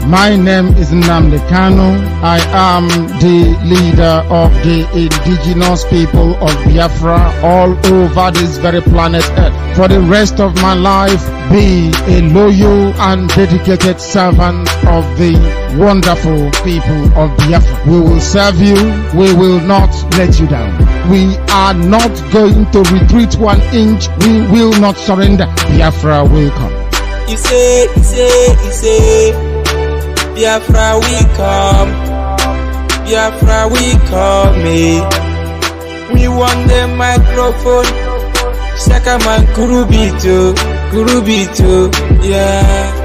My name is Nnamdi Kanu. I am the leader of the indigenous people of Biafra all over this very planet Earth. For the rest of my life, be a loyal and dedicated servant of the wonderful people of Biafra. We will serve you. We will not let you down. We are not going to retreat 1 inch. We will not surrender. Biafra will come. You say, Biafra we come. Biafra we come, We want the microphone. Shakaman Kurubito, yeah.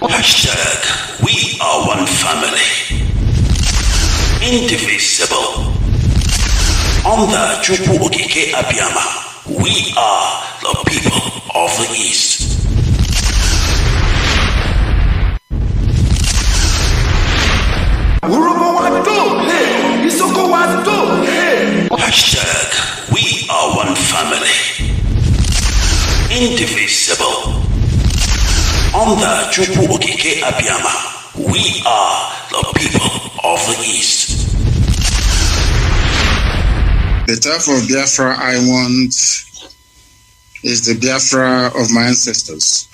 Hashtag we are one family, indivisible. Under Chukwu Okike Abiyama, we are the people of the East. Hashtag we are one family, indivisible. Under Chukwu Okike Abiyama, we are the people of the East. The type of Biafra I want is the Biafra of my ancestors,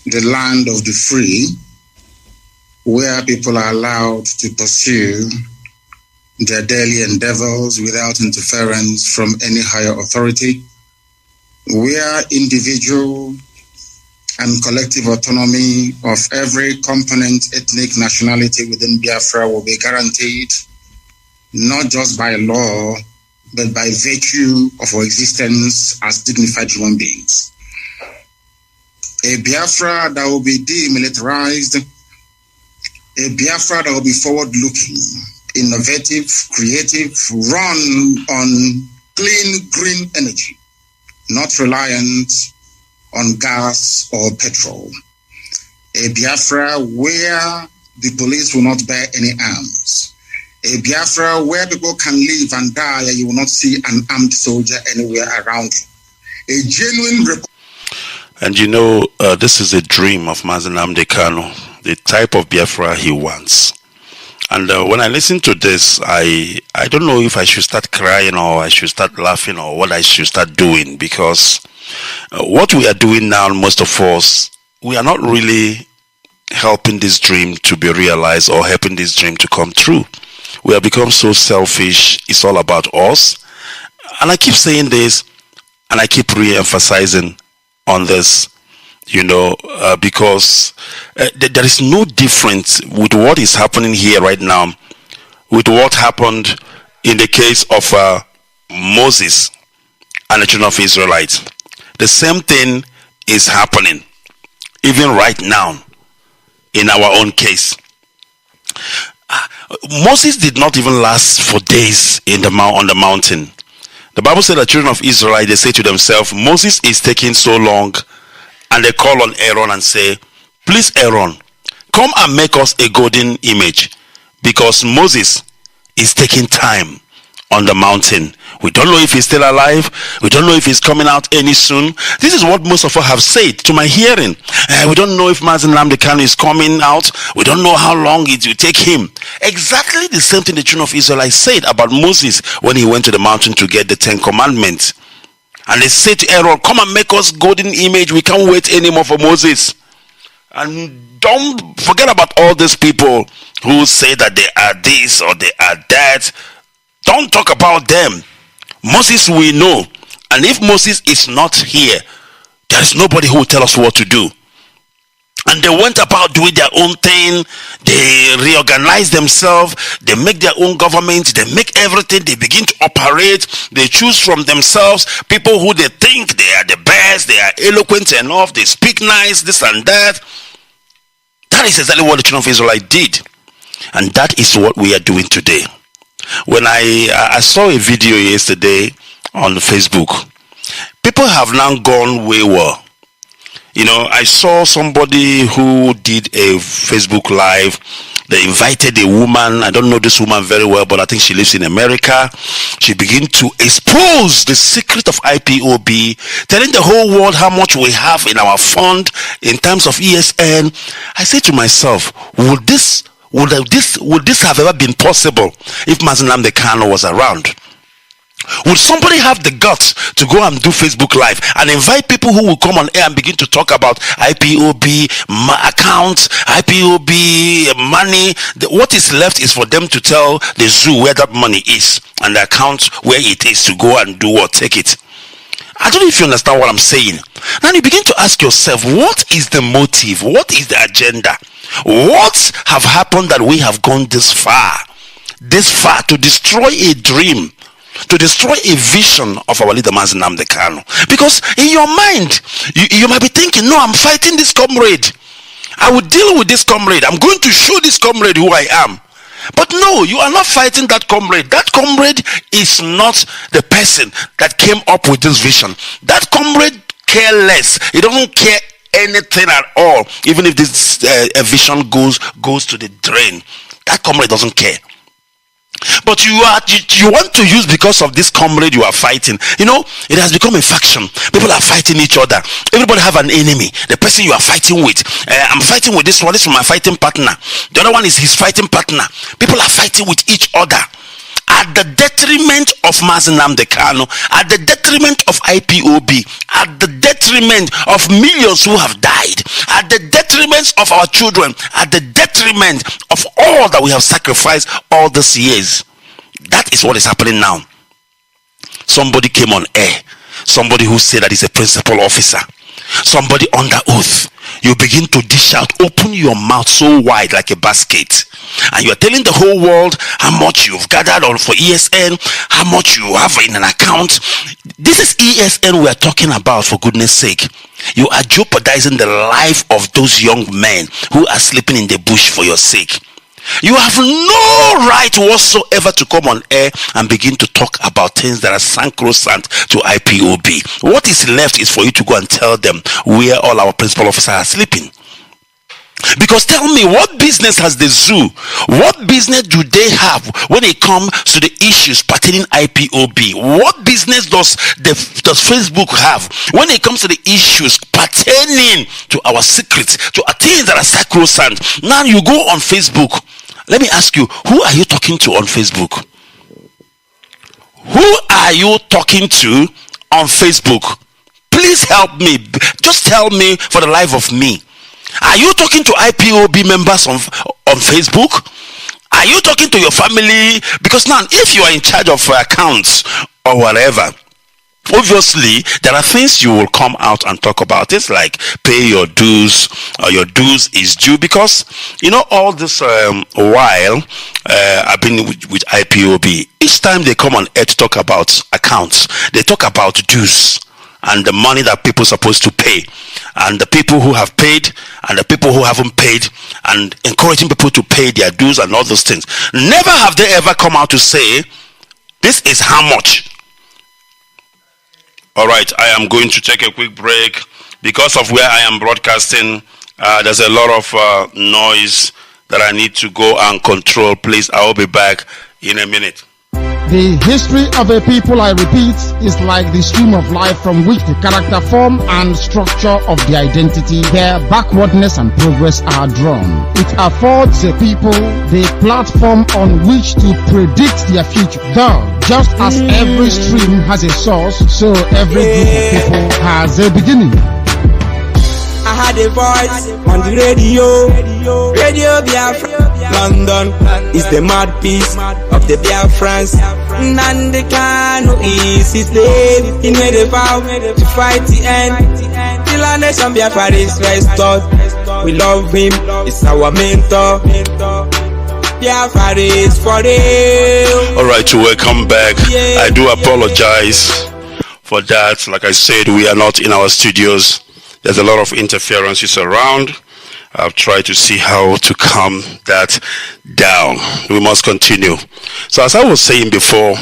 the land of the free, where people are allowed to pursue their daily endeavors without interference from any higher authority, where individual and collective autonomy of every component, ethnic, nationality within Biafra will be guaranteed, not just by law, but by virtue of our existence as dignified human beings. A Biafra that will be demilitarized, a Biafra that will be forward-looking, innovative, creative, run on clean green energy, not reliant on gas or petrol. A Biafra where the police will not bear any arms. A Biafra where people can live and die and you will not see an armed soldier anywhere around you. A genuine... And you know, this is a dream of Mazi Kanu, the type of Biafra he wants. And when I listen to this, I don't know if I should start crying or I should start laughing or what I should start doing, because what we are doing now, most of us, we are not really helping this dream to be realized or helping this dream to come true. We have become so selfish. It's all about us. And I keep saying this and I keep re-emphasizing on this, you know, because there is no difference with what is happening here right now with what happened in the case of Moses and the children of Israelites. The same thing is happening even right now in our own case. Moses did not even last for days on the mountain. The Bible said the children of Israel, they say to themselves, Moses is taking so long, and they call on Aaron and say, please Aaron, come and make us a golden image, because Moses is taking time on the mountain. We don't know if he's still alive. We don't know if he's coming out any soon. This is what most of us have said to my hearing. We don't know if Mazi Kanu is coming out. We don't know how long it will take him. Exactly the same thing the children of Israel said about Moses when he went to the mountain to get the 10 commandments. And they said to Aaron, come and make us golden image. We can't wait anymore for Moses. And don't forget about all these people who say that they are this or they are that. Don't talk about them. Moses we know, and if Moses is not here, there is nobody who will tell us what to do. And they went about doing their own thing. They reorganize themselves. They make their own government. They make everything. They begin to operate. They choose from themselves people who they think they are the best. They are eloquent enough. They speak nice, this and that. That is exactly what the children of Israel did. And that is what we are doing today. When I saw a video yesterday on Facebook, people have now gone wayward. You know, I saw somebody who did a Facebook live. They invited a woman. I don't know this woman very well, but I think she lives in America. She began to expose the secret of IPOB, telling the whole world how much we have in our fund in terms of ESN. I said to myself, would this have ever been possible if Mazi Kanu was around? Would somebody have the guts to go and do Facebook Live and invite people who will come on air and begin to talk about IPOB accounts, IPOB money? What is left is for them to tell the zoo where that money is and the account where it is to go and do or take it. I don't know if you understand what I'm saying. Now you begin to ask yourself, what is the motive? What is the agenda? What have happened that we have gone this far to destroy a dream, to destroy a vision of our leader Mazi Kanu? Because in your mind, you might be thinking, no, I'm fighting this comrade. I will deal with this comrade. I'm going to show this comrade who I am. But no, you are not fighting that comrade. That comrade is not the person that came up with this vision. That comrade care less. He doesn't care anything at all. Even if this vision goes to the drain, that comrade doesn't care. But you want to use because of this comrade you are fighting. You know, it has become a faction. People are fighting each other. Everybody have an enemy. The person you are fighting with. I'm fighting with this one. This is my fighting partner. The other one is his fighting partner. People are fighting with each other at the detriment of Mazi Kanu, at the detriment of IPOB, at the detriment of millions who have died, at the detriment of our children, at the detriment of all that we have sacrificed all these years. That is what is happening now. Somebody came on air, somebody who said that he's a principal officer. somebody under oath, you begin to dish out, open your mouth so wide like a basket, and you are telling the whole world how much you've gathered on for ESN, how much you have in an account. This is ESN we are talking about, for goodness sake. You are jeopardizing the life of those young men who are sleeping in the bush for your sake. You have no right whatsoever to come on air and begin to talk about things that are sacrosanct to IPOB. What is left is for you to go and tell them where all our principal officers are sleeping. Because tell me, what business has the zoo? What business do they have when it comes to the issues pertaining IPOB? What business does Facebook have when it comes to the issues pertaining to our secrets, to things that are sacrosanct? Now you go on Facebook. Let me ask you, who are you talking to on Facebook? Who are you talking to on Facebook? Please help me. Just tell me, for the life of me. Are you talking to IPOB members on Facebook? Are you talking to your family? Because now, if you are in charge of accounts or whatever, obviously there are things you will come out and talk about. It's like pay your dues, or your dues is due. Because all this while I've been with IPOB, each time they come on air to talk about accounts, they talk about dues and the money that people are supposed to pay, and the people who have paid and the people who haven't paid, and encouraging people to pay their dues and all those things. Never have they ever come out to say, this is how much. All right, I am going to take a quick break. Because of where I am broadcasting, there's a lot of noise that I need to go and control. Please, I will be back in a minute. The history of a people, I repeat, is like the stream of life from which the character form and structure of the identity, their backwardness and progress are drawn. It affords a people the platform on which to predict their future. Though, just as every stream has a source, so every group of people has a beginning. I had a voice on the radio Biafra. London is the mouthpiece of the Biafrans. Nnamdi Kanu is his name. He made a vow to fight the end till our nation Biafra is restored. We love him, he's our mentor. Biafra is for real. Alright, welcome back. I do apologize for that. Like I said, we are not in our studios. There's a lot of interferences around. I've tried to see how to calm that down. We must continue. So as I was saying before,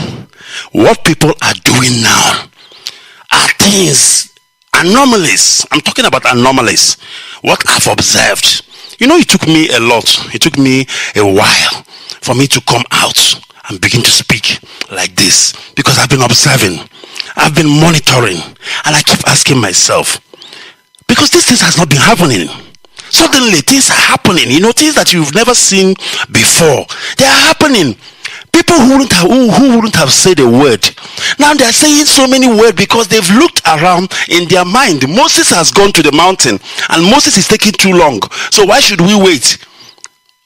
what people are doing now are things, anomalies. I'm talking about anomalies. What I've observed. It took me a lot. It took me a while for me to come out and begin to speak like this. Because I've been observing. I've been monitoring. And I keep asking myself, because these things has not been happening. Suddenly things are happening, things that you've never seen before. They are happening. People who wouldn't have said a word, now they're saying so many words because they've looked around in their mind. Moses has gone to the mountain and Moses is taking too long. So why should we wait?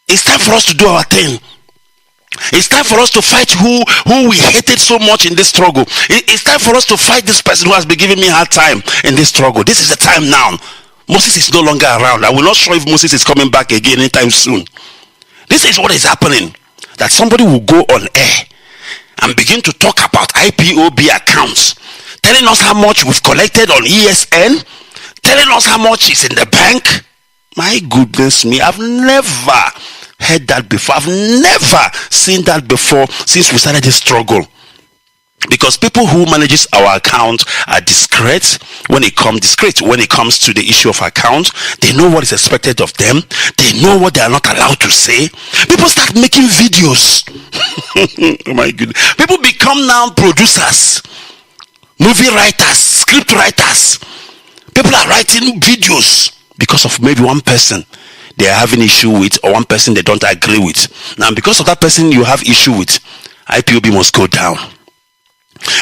It's time for us to do our thing. It's time for us to fight who we hated so much in this struggle. It's time for us to fight this person who has been giving me a hard time in this struggle. This is the time now. Moses is no longer around. I will not sure if Moses is coming back again anytime soon. This is what is happening. That somebody will go on air and begin to talk about IPOB accounts, telling us how much we've collected on ESN, telling us how much is in the bank. My goodness me, I've never heard that before. I've never seen that before since we started this struggle. Because people who manages our account are discreet when it comes to the issue of account. They know what is expected of them. They know what they are not allowed to say. People start making videos. Oh my goodness. People become now producers, movie writers, script writers. People are writing videos because of maybe one person they are having issue with, or one person they don't agree with. Now because of that person you have issue with, IPOB must go down.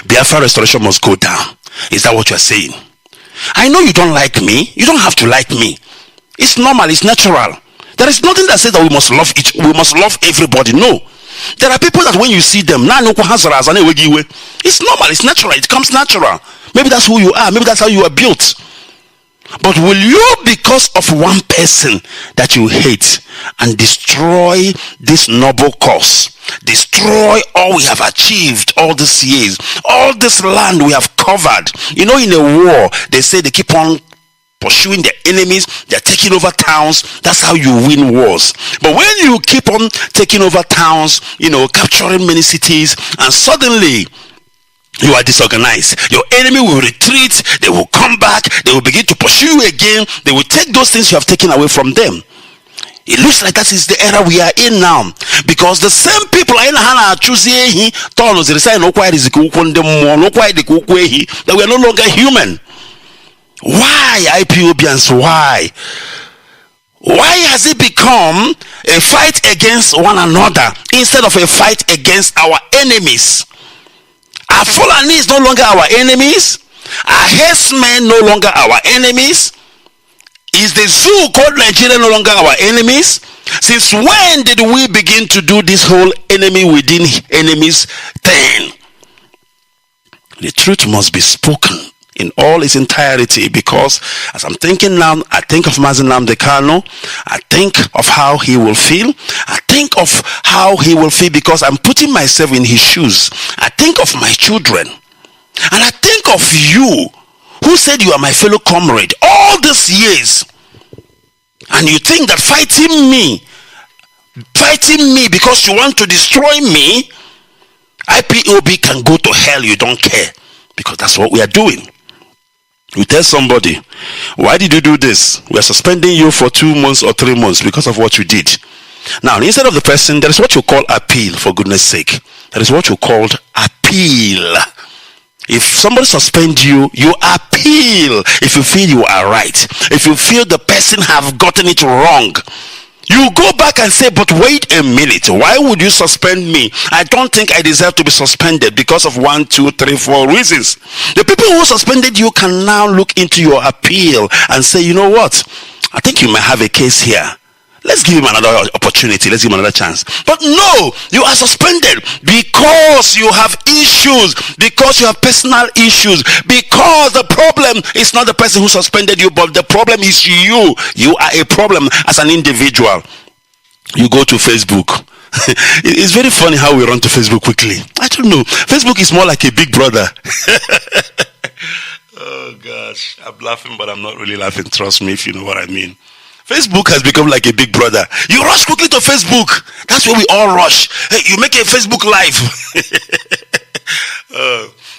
Biafra restoration must go down. Is that what you are saying? I know you don't like me. You don't have to like me. It's normal. It's natural. There is nothing that says that we must love everybody. No. There are people that when you see them, it's normal. It's natural. It comes natural. Maybe that's who you are. Maybe that's how you are built. But will you, because of one person that you hate, and destroy this noble cause, destroy all we have achieved all these years, all this land we have covered? You know, in a war, they say they keep on pursuing their enemies, they're taking over towns. That's how you win wars. But when you keep on taking over towns, you know, capturing many cities, and suddenly you are disorganized, your enemy will retreat, they will come back, they will begin to pursue you again, they will take those things you have taken away from them. It looks like that is the era we are in now, because the same people are in Hana choosing that we are no longer human. Why, IPOBians? Why has it become a fight against one another instead of a fight against our enemies? Our Fulani is no longer our enemies. Our herdsmen no longer our enemies. Is the zoo called Nigeria no longer our enemies? Since when did we begin to do this whole enemy within enemies thing? The truth must be spoken in all its entirety, because as I'm thinking now, I think of Mazi Ikechukwu. I think of how he will feel. I think of how he will feel because I'm putting myself in his shoes. I think of my children, and I think of you who said you are my fellow comrade all these years, and you think that fighting me because you want to destroy me, IPOB can go to hell. You don't care, because that's what we are doing. You tell somebody, why did you do this? We are suspending you for 2 months or 3 months because of what you did. Now, instead of the person, there is what you call appeal, for goodness sake. That is what you called appeal. If somebody suspends you, you appeal. If you feel you are right, if you feel the person have gotten it wrong, you go back and say, but wait a minute, why would you suspend me? I don't think I deserve to be suspended because of 1, 2, 3, 4 reasons. The people who suspended you can now look into your appeal and say, you know what, I think you might have a case here. Let's give him another opportunity. Let's give him another chance. But no, you are suspended because you have issues, because you have personal issues, because the problem is not the person who suspended you, but the problem is you. You are a problem as an individual. You go to Facebook. It's very funny how we run to Facebook quickly. I don't know. Facebook is more like a big brother. Oh gosh, I'm laughing, but I'm not really laughing. Trust me, if you know what I mean. Facebook has become like a big brother. You rush quickly to Facebook. That's where we all rush. Hey, you make a Facebook live.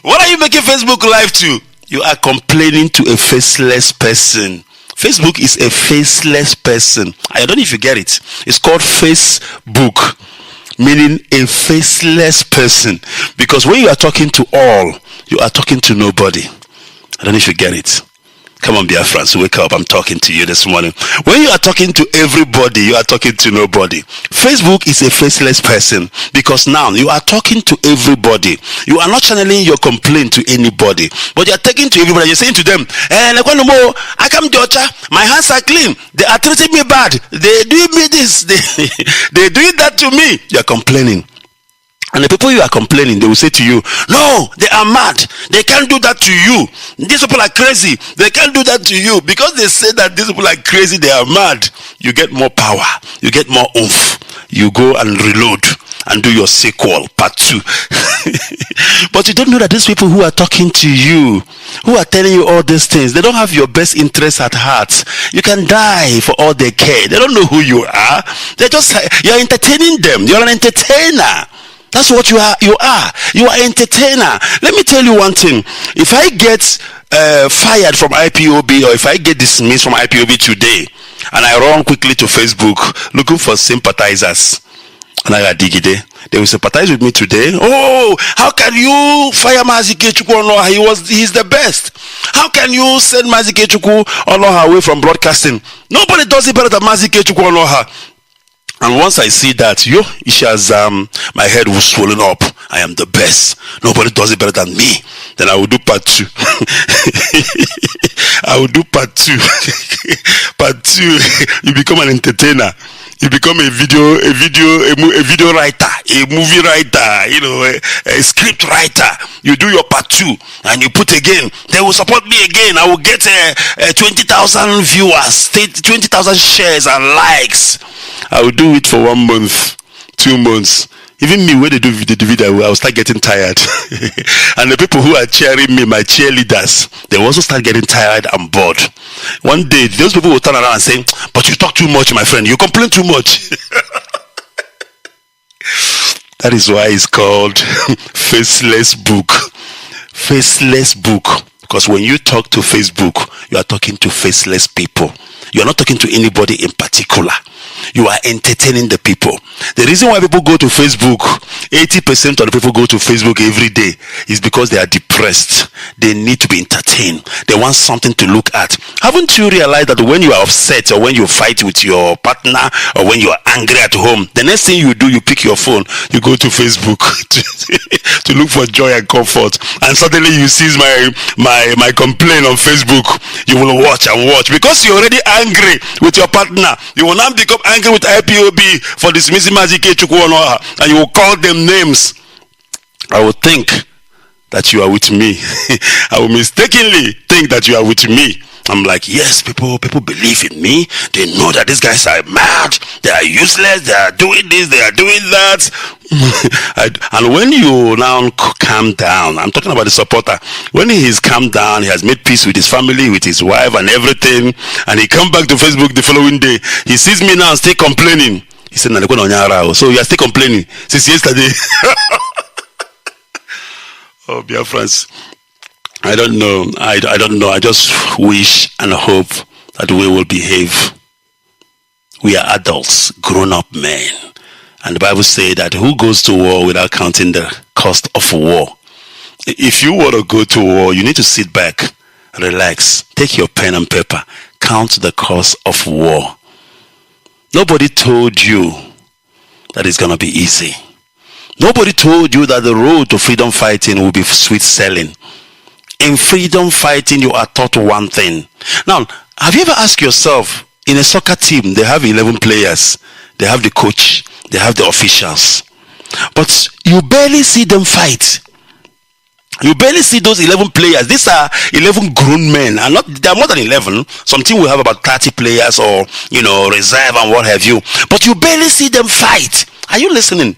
What are you making Facebook live to? You are complaining to a faceless person. Facebook is a faceless person. I don't know if you get it. It's called Facebook, meaning a faceless person. Because when you are talking to all, you are talking to nobody. I don't know if you get it. Come on, Biafrans, wake up. I'm talking to you this morning. When you are talking to everybody, you are talking to nobody. Facebook is a faceless person because now you are talking to everybody. You are not channeling your complaint to anybody, but you are talking to everybody. You're saying to them, I come to my hands are clean. They are treating me bad. They do me this. They do that to me. You are complaining. And the people you are complaining, they will say to you, no, they are mad. They can't do that to you. These people are crazy. They can't do that to you. Because they say that these people are crazy, they are mad. You get more power. You get more oomph. You go and reload and do your sequel, part 2. But you don't know that these people who are talking to you, who are telling you all these things, they don't have your best interests at heart. You can die for all they care. They don't know who you are. You're entertaining them. You're an entertainer. That's what you are. You are entertainer. Let me tell you one thing. If I get fired from IPOB, or if I get dismissed from IPOB today, and I run quickly to Facebook looking for sympathizers, and I dig it, they will sympathize with me today. Oh, how can you fire Mazi Ikechukwu Onuoha? He's the best. How can you send Mazi Ikechukwu Onuoha away from broadcasting? Nobody does it better than Mazi Ikechukwu Onuoha. And once I see that, my head will swollen up. I am the best. Nobody does it better than me. Then I will do part 2. I will do part 2. Part 2. You become an entertainer. You become a video writer, a movie writer, a script writer. You do your part 2 and you put again. They will support me again. I will get 20,000 viewers, 20,000 shares and likes. I will do it for 1 month, 2 months. Even me, when they do the video, I will start getting tired. And the people who are cheering me, my cheerleaders, they will also start getting tired and bored. One day, those people will turn around and say, but you talk too much, my friend. You complain too much. That is why it's called Faceless Book. Faceless Book. Because when you talk to Facebook, you are talking to faceless people. You are not talking to anybody in particular. You are entertaining the people. The reason why people go to Facebook, 80% of the people go to Facebook every day, is because they are depressed. They need to be entertained. They want something to look at. Haven't you realized that when you are upset or when you fight with your partner or when you are angry at home, the next thing you do, you pick your phone, you go to Facebook to look for joy and comfort, and suddenly you see my complaint on Facebook. You will watch and watch because you're already angry with your partner. You will now become angry with IPOB for dismissing Mazi Ikechukwu Onuoha, and you will call them names. I will think that you are with me. I will mistakenly think that you are with me. I'm like, yes, people believe in me. They know that these guys are mad. They are useless. They are doing this. They are doing that. And when you now calm down, I'm talking about the supporter. When he's calmed down, he has made peace with his family, with his wife and everything, and he come back to Facebook the following day. He sees me now and still complaining. He said, so you are still complaining since yesterday. Oh, Biafrans. I don't know. I don't know. I just wish and hope that we will behave. We are adults, grown-up men. And the Bible says that who goes to war without counting the cost of war? If you want to go to war, you need to sit back, relax, take your pen and paper, count the cost of war. Nobody told you that it's going to be easy. Nobody told you that the road to freedom fighting will be sweet sailing. In freedom fighting, you are taught one thing. Now, have you ever asked yourself, in a soccer team, they have 11 players. They have the coach. They have the officials. But you barely see them fight. You barely see those 11 players. These are 11 grown men. And they are more than 11. Some team will have about 30 players or, reserve and what have you. But you barely see them fight. Are you listening?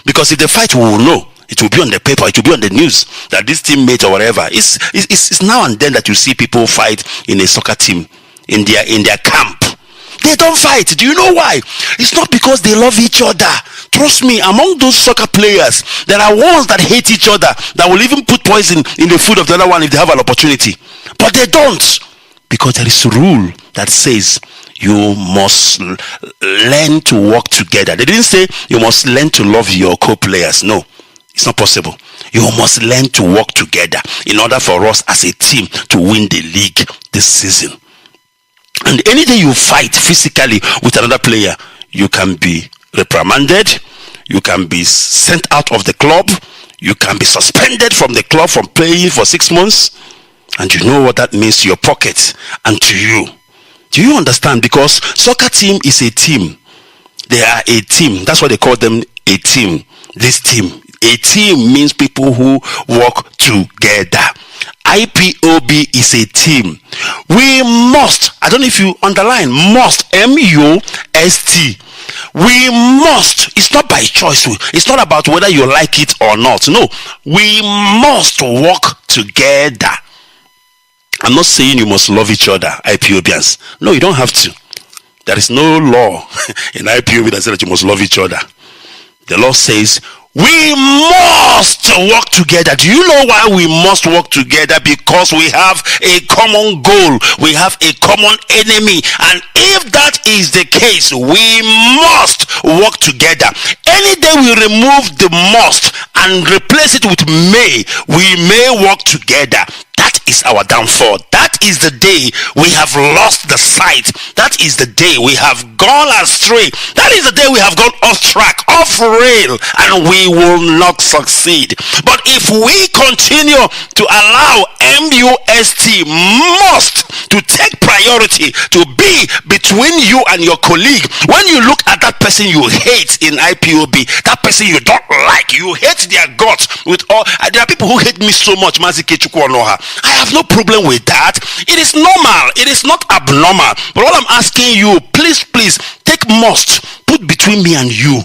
Because if they fight, we will know. It will be on the paper, it will be on the news that this teammate or whatever. It's now and then that you see people fight in a soccer team, in their camp. They don't fight. Do you know why? It's not because they love each other. Trust me, among those soccer players, there are ones that hate each other, that will even put poison in the food of the other one if they have an opportunity. But they don't. Because there is a rule that says you must learn to work together. They didn't say you must learn to love your co-players. No. It's not possible. You must learn to work together in order for us as a team to win the league this season. And any day you fight physically with another player, you can be reprimanded, you can be sent out of the club, you can be suspended from the club from playing for 6 months. And you know what that means to your pocket and to you. Do you understand? Because soccer team is a team. They are a team. That's why they call them a team. This team. A team means people who work together. IPOB is a team. We must, I don't know if you underline, must, M-U-S-T. We must. It's not by choice. It's not about whether you like it or not. No. We must work together. I'm not saying you must love each other, IPOBians. No, you don't have to. There is no law in IPOB that says that you must love each other. The law says we must work together. Do you know why we must work together? Because we have a common goal. We have a common enemy. And if that is the case, we must work together. Any day we remove the must and replace it with may, we may work together. That is our downfall. That is the day we have lost the sight. That is the day we have gone astray. That is the day we have gone off track, off rail, and we will not succeed. But if we continue to allow MUST must to take priority to be between you and your colleague, when you look at that person you hate in IPOB, that person you don't like, you hate their guts with all. There are people who hate me so much, Mazi Ikechukwu Onuoha. I have no problem with that. It is normal. It is not abnormal. But what I'm asking you, please take must put between me and you.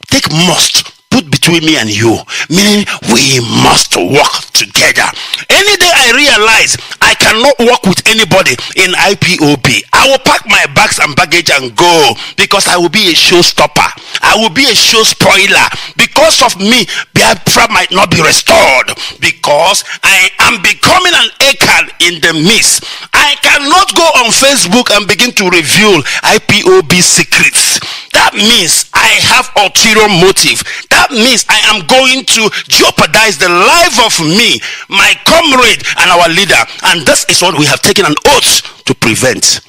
Take must put between me and you, meaning we must work together. Any day I realize I cannot work with anybody in IPOB, I will pack my bags and baggage and go, because I will be a showstopper. I will be a show spoiler. Because of me, Biafra might not be restored, because I am becoming an Akan in the midst. I cannot go on Facebook and begin to reveal IPOB secrets. That means I have ulterior motive. That means I am going to jeopardize the life of me, my comrade, and our leader. And this is what we have taken an oath to prevent.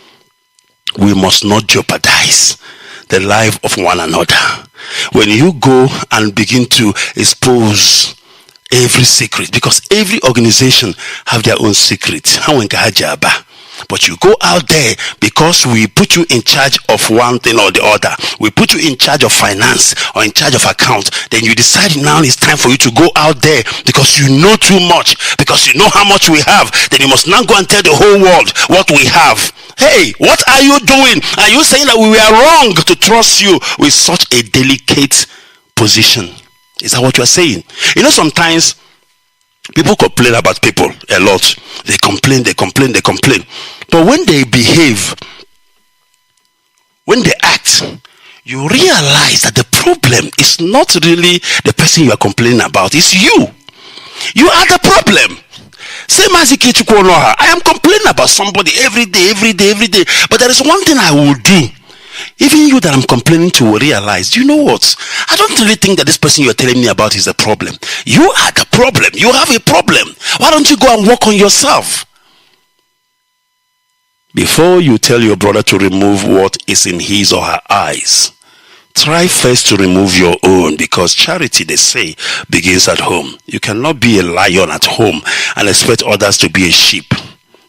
We must not jeopardize the life of one another. When you go and begin to expose every secret, because every organization have their own secret, but you go out there because we put you in charge of one thing or the other, we put you in charge of finance or in charge of account, then you decide now it's time for you to go out there because you know too much, because you know how much we have, then you must now go and tell the whole world what we have. Hey, what are you doing? Are you saying that we were wrong to trust you with such a delicate position? Is that what you are saying? You know, sometimes people complain about people a lot. They complain. But when they behave, when they act, you realize that the problem is not really the person you are complaining about. It's you. You are the problem. Say, Mazi Ikechukwu Onuoha, I am complaining about somebody every day. But there is one thing I will do. Even you that I'm complaining to will realize, you know what? I don't really think that this person you're telling me about is a problem. You are the problem. You have a problem. Why don't you go and work on yourself? Before you tell your brother to remove what is in his or her eyes, try first to remove your own, because charity, they say, begins at home. You cannot be a lion at home and expect others to be a sheep,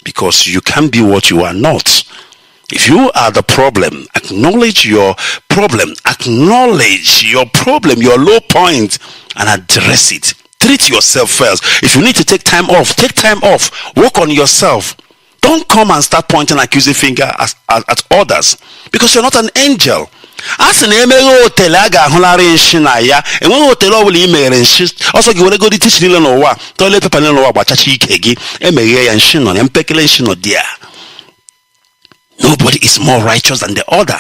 because you can't be what you are not. If you are the problem, acknowledge your problem, your low point, and address it. Treat yourself first. If you need to take time off, work on yourself. Don't come and start pointing accusing finger at others, because you're not an angel. As an hotel, I got Holari Shinaya, and one hotel will email and shit. Also, you want to go to teach Nilanoa, toilet paper Nilanoa, Bachachi Kegi, MA and Shinon, and speculation or dear. Nobody is more righteous than the other.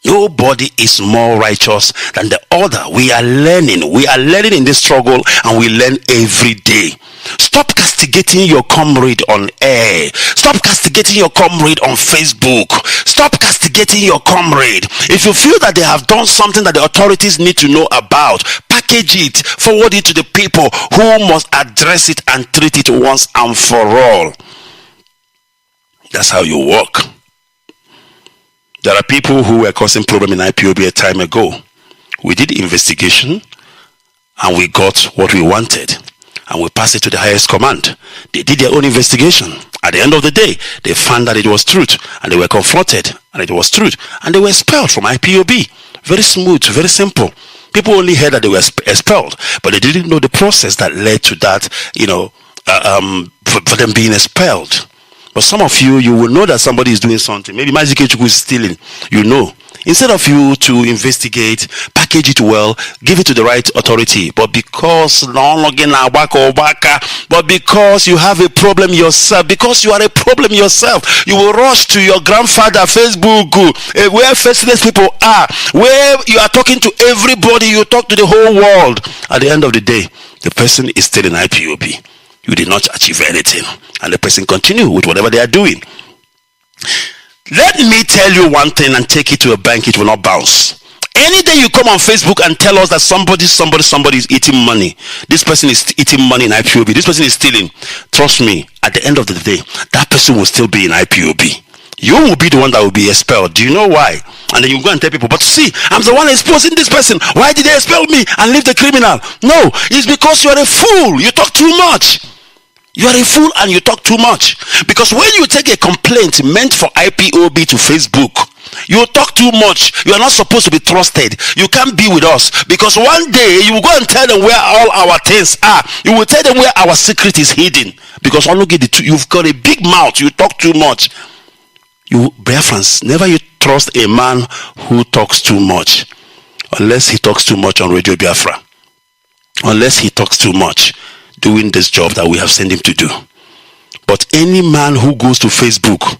Nobody is more righteous than the other. We are learning in this struggle, and we learn every day. Stop castigating your comrade on air. Stop castigating your comrade on Facebook. Stop castigating your comrade. If you feel that they have done something that the authorities need to know about, package it, forward it to the people who must address it and treat it once and for all. That's how you work. There are people who were causing problem in IPOB a time ago. We did investigation and we got what we wanted, and we passed it to the highest command. They did their own investigation. At the end of the day, they found that it was truth, and they were confronted, and it was truth, and they were expelled from IPOB. Very smooth, very simple. People only heard that they were expelled, but they didn't know the process that led to that, for them being expelled. But some of you will know that somebody is doing something. Maybe Mazi Ikechukwu is stealing. You know. Instead of you to investigate, package it well, give it to the right authority. But because you have a problem yourself, because you are a problem yourself, you will rush to your grandfather Facebook, where faceless people are, where you are talking to everybody, you talk to the whole world. At the end of the day, the person is still in IPOB. You did not achieve anything, and the person continue with whatever they are doing. Let me tell you one thing and take it to a bank, it will not bounce. Any day you come on Facebook and tell us that somebody is eating money, this person is eating money in IPOB, this person is stealing, trust me, at the end of the day, that person will still be in IPOB. You will be the one that will be expelled. Do you know why? And then you go and tell people, but see, I'm the one exposing this person. Why did they expel me and leave the criminal? No, it's because you're a fool. You talk too much. You are a fool and you talk too much. Because when you take a complaint meant for IPOB to Facebook, you talk too much. You are not supposed to be trusted. You can't be with us. Because one day you will go and tell them where all our things are. You will tell them where our secret is hidden. Because you've got a big mouth. You talk too much. You Biafrans, never you trust a man who talks too much. Unless he talks too much on Radio Biafra. Unless he talks too much doing this job that we have sent him to do. But any man who goes to Facebook,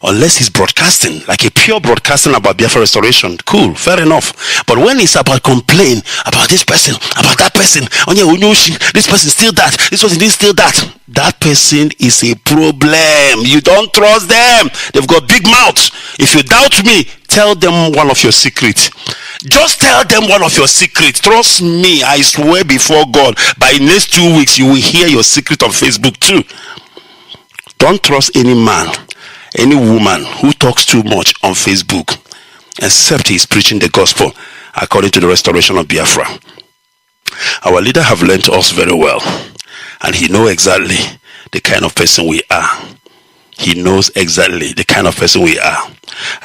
unless he's broadcasting, like a pure broadcasting about Biafra restoration, cool, fair enough. But when it's about complain about this person, about that person, this person still that, this person didn't steal that, that person is a problem. You don't trust them. They've got big mouths. If you doubt me, tell them one of your secrets. Just tell them one of your secrets. Trust me, I swear before God, by next 2 weeks you will hear your secret on Facebook too. Don't trust any man, any woman who talks too much on Facebook, except he is preaching the gospel according to the restoration of Biafra. Our leader have learned us very well, and he knows exactly the kind of person we are. He knows exactly the kind of person we are.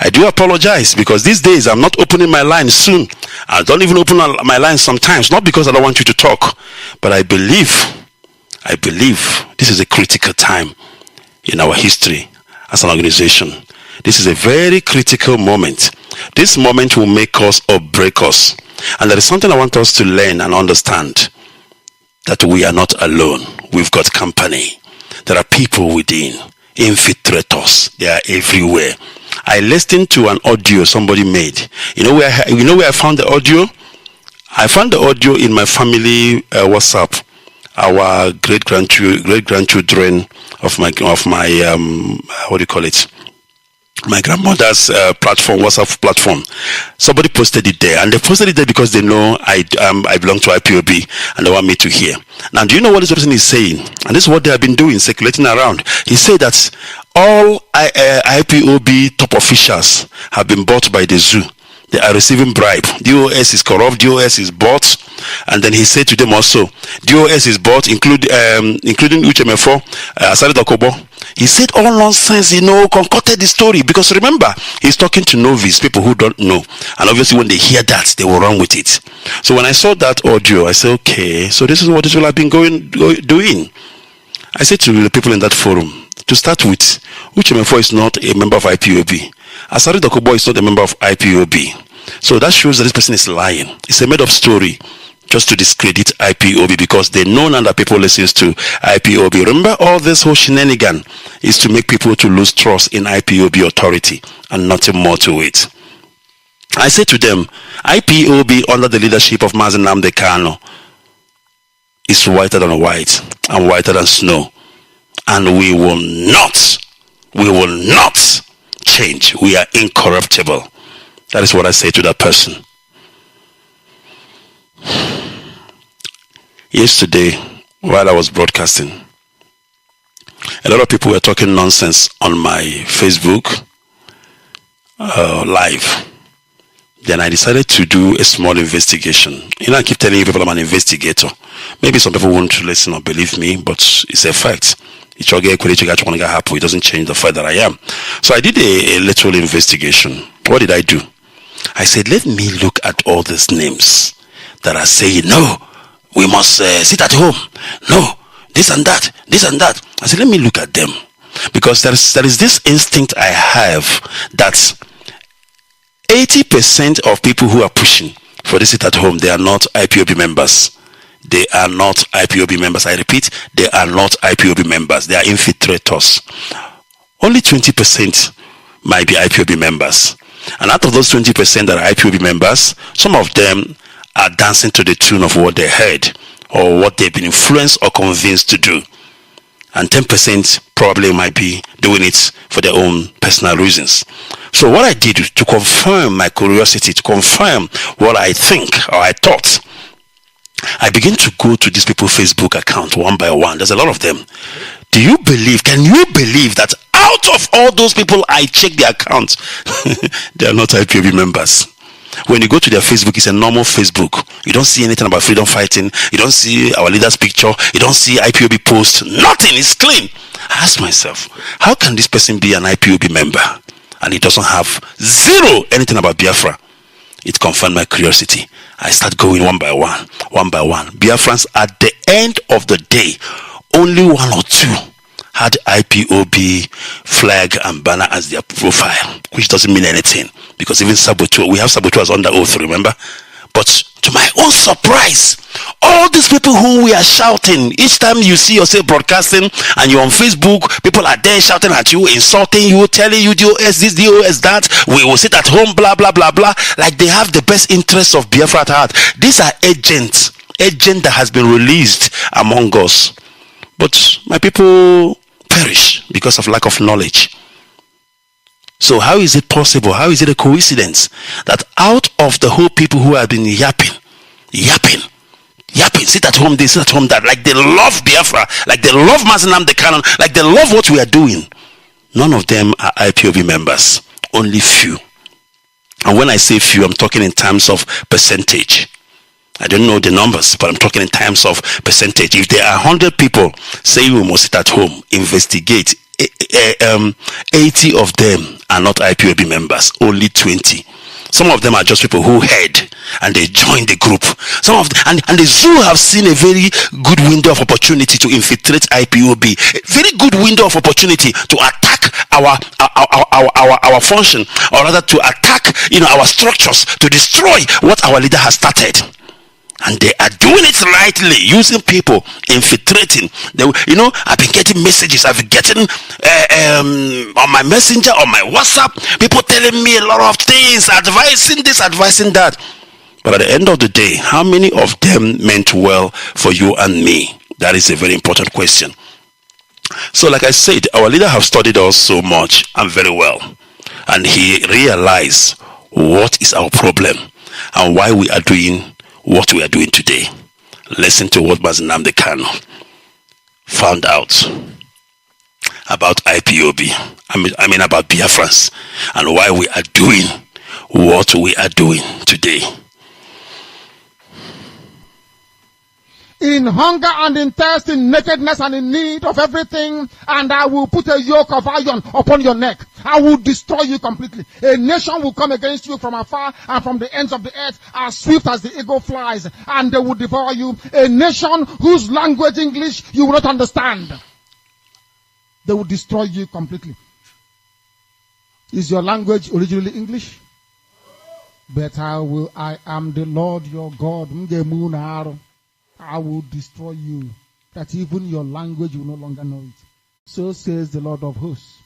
I do apologize because these days I'm not opening my line soon. I don't even open my line sometimes, not because I don't want you to talk, but I believe this is a critical time in our history as an organization. This is a very critical moment. This moment will make us or break us. And there is something I want us to learn and understand, that we are not alone. We've got company. There are people within, infiltrators. They are everywhere. I listened to an audio somebody made. You know where I found the audio? I found the audio in my family WhatsApp. Our great grandchildren of my what do you call it? My grandmother's platform, WhatsApp platform. Somebody posted it there, and they posted it there because they know I belong to IPOB and they want me to hear. Now, do you know what this person is saying? And this is what they have been doing, circulating around. He said that all IPOB top officials have been bought by the zoo. They are receiving bribe. DOS is corrupt. DOS is bought. And then he said to them also, DOS is bought, including UCHMF4, SADEC. He said all nonsense, concocted the story. Because remember, he's talking to novice, people who don't know. And obviously when they hear that, they will run with it. So when I saw that audio, I said, okay, so this is what this will have been doing. I said to the people in that forum, to start with, UCHMF4 is not a member of IPOB. SADEC is not a member of IPOB. So that shows that this person is lying. It's a made-up story just to discredit IPOB, because they know now that people listen to IPOB. Remember, all this whole shenanigan is to make people to lose trust in IPOB authority and nothing more to it. I say to them, IPOB under the leadership of Mazi Kanu is whiter than white and whiter than snow. And we will not change. We are incorruptible. That is what I say to that person. Yesterday, while I was broadcasting, a lot of people were talking nonsense on my Facebook live. Then I decided to do a small investigation. I keep telling you people I'm an investigator. Maybe some people won't listen or believe me, but it's a fact. It doesn't change the fact that I am. So I did a little investigation. What did I do? I said, let me look at all these names that are saying, no, we must sit at home. No, this and that, this and that. I said, let me look at them. Because there is this instinct I have that 80% of people who are pushing for this sit at home, they are not IPOB members. They are not IPOB members. I repeat, they are not IPOB members. They are infiltrators. Only 20% might be IPOB members. And out of those 20% that are IPOB members, some of them are dancing to the tune of what they heard or what they've been influenced or convinced to do. And 10% probably might be doing it for their own personal reasons. So what I did to confirm my curiosity, to confirm what I think or I thought, I began to go to these people's Facebook account one by one. There's a lot of them. Can you believe that out of all those people, I check their accounts. They are not IPOB members. When you go to their Facebook, it's a normal Facebook. You don't see anything about freedom fighting. You don't see our leader's picture. You don't see IPOB post. Nothing. It's clean. I ask myself, how can this person be an IPOB member and he doesn't have zero anything about Biafra? It confirmed my curiosity. I start going one by one. Biafrans, at the end of the day, only one or two had IPOB flag and banner as their profile, which doesn't mean anything, because even saboteur, we have saboteurs under oath, remember? But to my own surprise, all these people who we are shouting, each time you see yourself broadcasting and you're on Facebook, people are there shouting at you, insulting you, telling you DOS this, DOS that, we will sit at home, blah, blah, blah, blah, like they have the best interests of Biafra at heart. These are agent that has been released among us. But my people perish because of lack of knowledge. So how is it possible? How is it a coincidence that out of the whole people who have been yapping, sit at home this, sit at home that, like they love Biafra, like they love Mazi Ikechukwu, like they love what we are doing, none of them are IPOB members, only few. And when I say few, I'm talking in terms of percentage. I don't know the numbers, but I'm talking in terms of percentage. If there are 100 people saying we must sit at home, investigate, 80 of them are not IPOB members, only 20. Some of them are just people who heard and they joined the group. Some of them, and the zoo have seen a very good window of opportunity to infiltrate IPOB. A very good window of opportunity to attack our function, or rather to attack our structures, to destroy what our leader has started. And they are doing it rightly, using people, infiltrating. I've been getting messages. I've been getting on my messenger, on my WhatsApp, people telling me a lot of things, advising this, advising that. But at the end of the day, how many of them meant well for you and me? That is a very important question. So like I said, our leader have studied us so much and very well. And he realized what is our problem and why we are doing what we are doing today. Listen to what Mazi Ikechukwu found out about IPOB. I mean about Biafrans, and why we are doing what we are doing today. In hunger and in thirst, in nakedness and in need of everything, and I will put a yoke of iron upon your neck. I will destroy you completely. A nation will come against you from afar and from the ends of the earth, as swift as the eagle flies, and they will devour you. A nation whose language, English, you will not understand. They will destroy you completely. Is your language originally English? But I am the Lord your God. I will destroy you, that even your language will no longer know it. So says the Lord of hosts.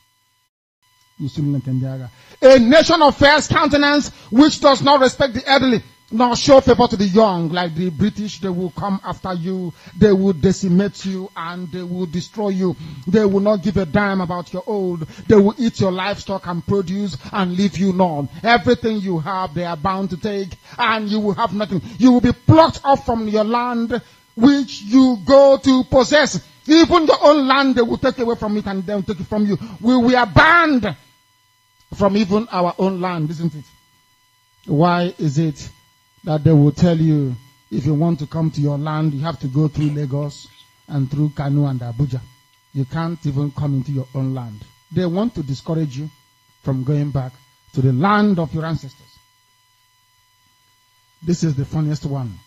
A nation of fair countenance, which does not respect the elderly, nor show favor to the young. Like the British, they will come after you, they will decimate you, and they will destroy you. They will not give a damn about your old. They will eat your livestock and produce and leave you none. Everything you have, they are bound to take, and you will have nothing. You will be plucked off from your land, which you go to possess. Even your own land, they will take away from it, and they will take it from you. We are banned from even our own land, isn't it? Why is it that they will tell you, if you want to come to your land, you have to go through Lagos and through Kanu and Abuja? You can't even come into your own land. They want to discourage you from going back to the land of your ancestors. This is the funniest one.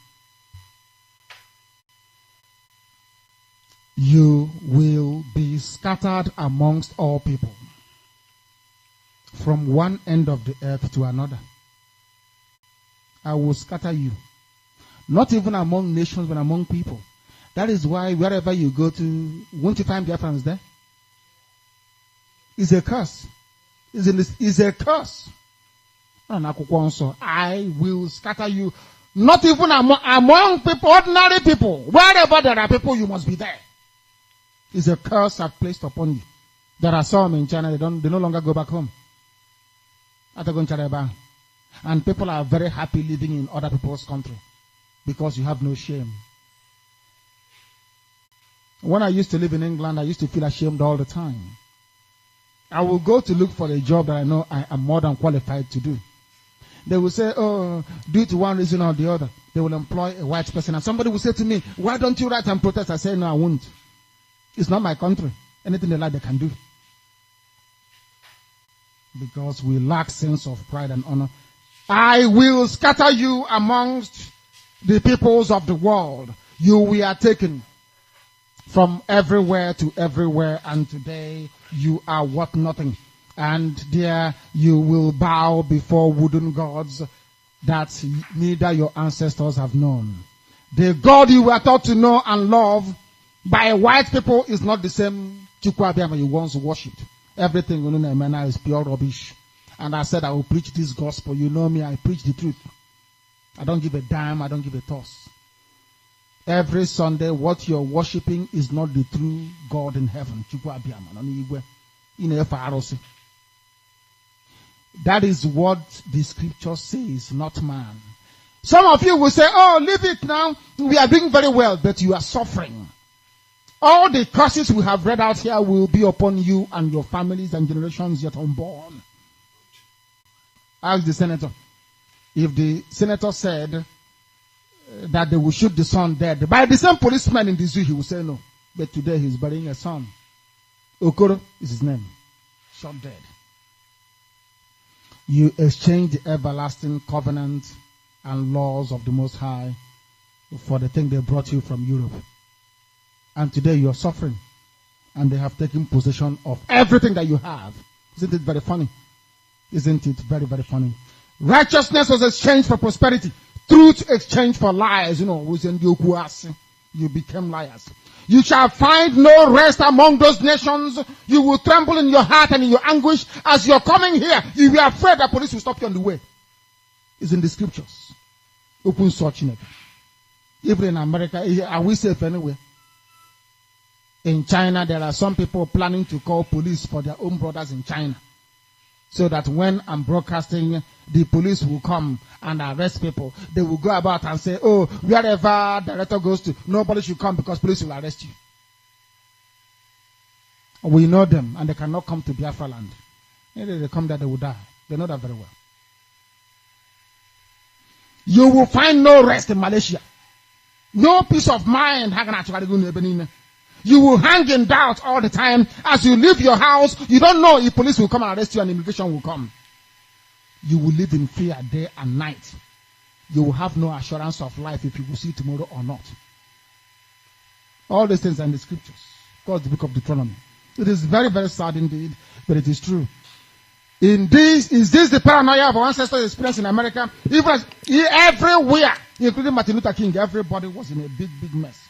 You will be scattered amongst all people, from one end of the earth to another. I will scatter you. Not even among nations, but among people. That is why wherever you go to, won't you find Biafrans there? It's a curse. It's a curse. I will scatter you. Not even among people, ordinary people. Wherever there are people, you must be there. It's a curse I've placed upon you. There are some in China, they no longer go back home. And people are very happy living in other people's country because you have no shame. When I used to live in England, I used to feel ashamed all the time. I will go to look for a job that I know I am more than qualified to do. They will say, oh, due to one reason or the other, they will employ a white person. And somebody will say to me, why don't you write and protest? I say, no, I won't. It's not my country. Anything they like, they can do. Because we lack sense of pride and honor. I will scatter you amongst the peoples of the world. You were taken from everywhere to everywhere, and today you are worth nothing. And there you will bow before wooden gods that neither your ancestors have known. The God you were taught to know and love by white people is not the same Chukwu Abiyama you once worshipped. Everything you know now is pure rubbish. And I said I will preach this gospel. You know me, I preach the truth. I don't give a damn, I don't give a toss. Every Sunday, what you're worshipping is not the true God in heaven. Chukwu Abiyama. That is what the scripture says, not man. Some of you will say, oh, leave it now. We are doing very well, but you are suffering. All the curses we have read out here will be upon you and your families and generations yet unborn. Ask the senator. If the senator said that they will shoot the son dead, by the same policeman in the zoo, he will say no. But today he's burying a son. Okoro is his name. Shot dead. You exchange the everlasting covenant and laws of the Most High for the thing they brought you from Europe. And today you are suffering. And they have taken possession of everything that you have. Isn't it very funny? Isn't it very, very funny? Righteousness was exchanged for prosperity. Truth exchanged for lies. You became liars. You shall find no rest among those nations. You will tremble in your heart and in your anguish as you're coming here. You were afraid that police will stop you on the way. It's in the scriptures. Open search. Even in America, are we safe anywhere? In China, there are some people planning to call police for their own brothers in China. So that when I'm broadcasting, the police will come and arrest people. They will go about and say, oh, wherever director goes to, nobody should come because police will arrest you. We know them and they cannot come to Biafra land. If they come there, they will die. They know that very well. You will find no rest in Malaysia. No peace of mind. You will hang in doubt all the time. As you leave your house, you don't know if police will come and arrest you and immigration will come. You will live in fear day and night. You will have no assurance of life if you will see tomorrow or not. All these things are in the scriptures. God's the book of Deuteronomy. It is very, very sad indeed, but it is true. Is this the paranoia of our ancestors experienced in America? Even everywhere, including Martin Luther King, everybody was in a big, big mess.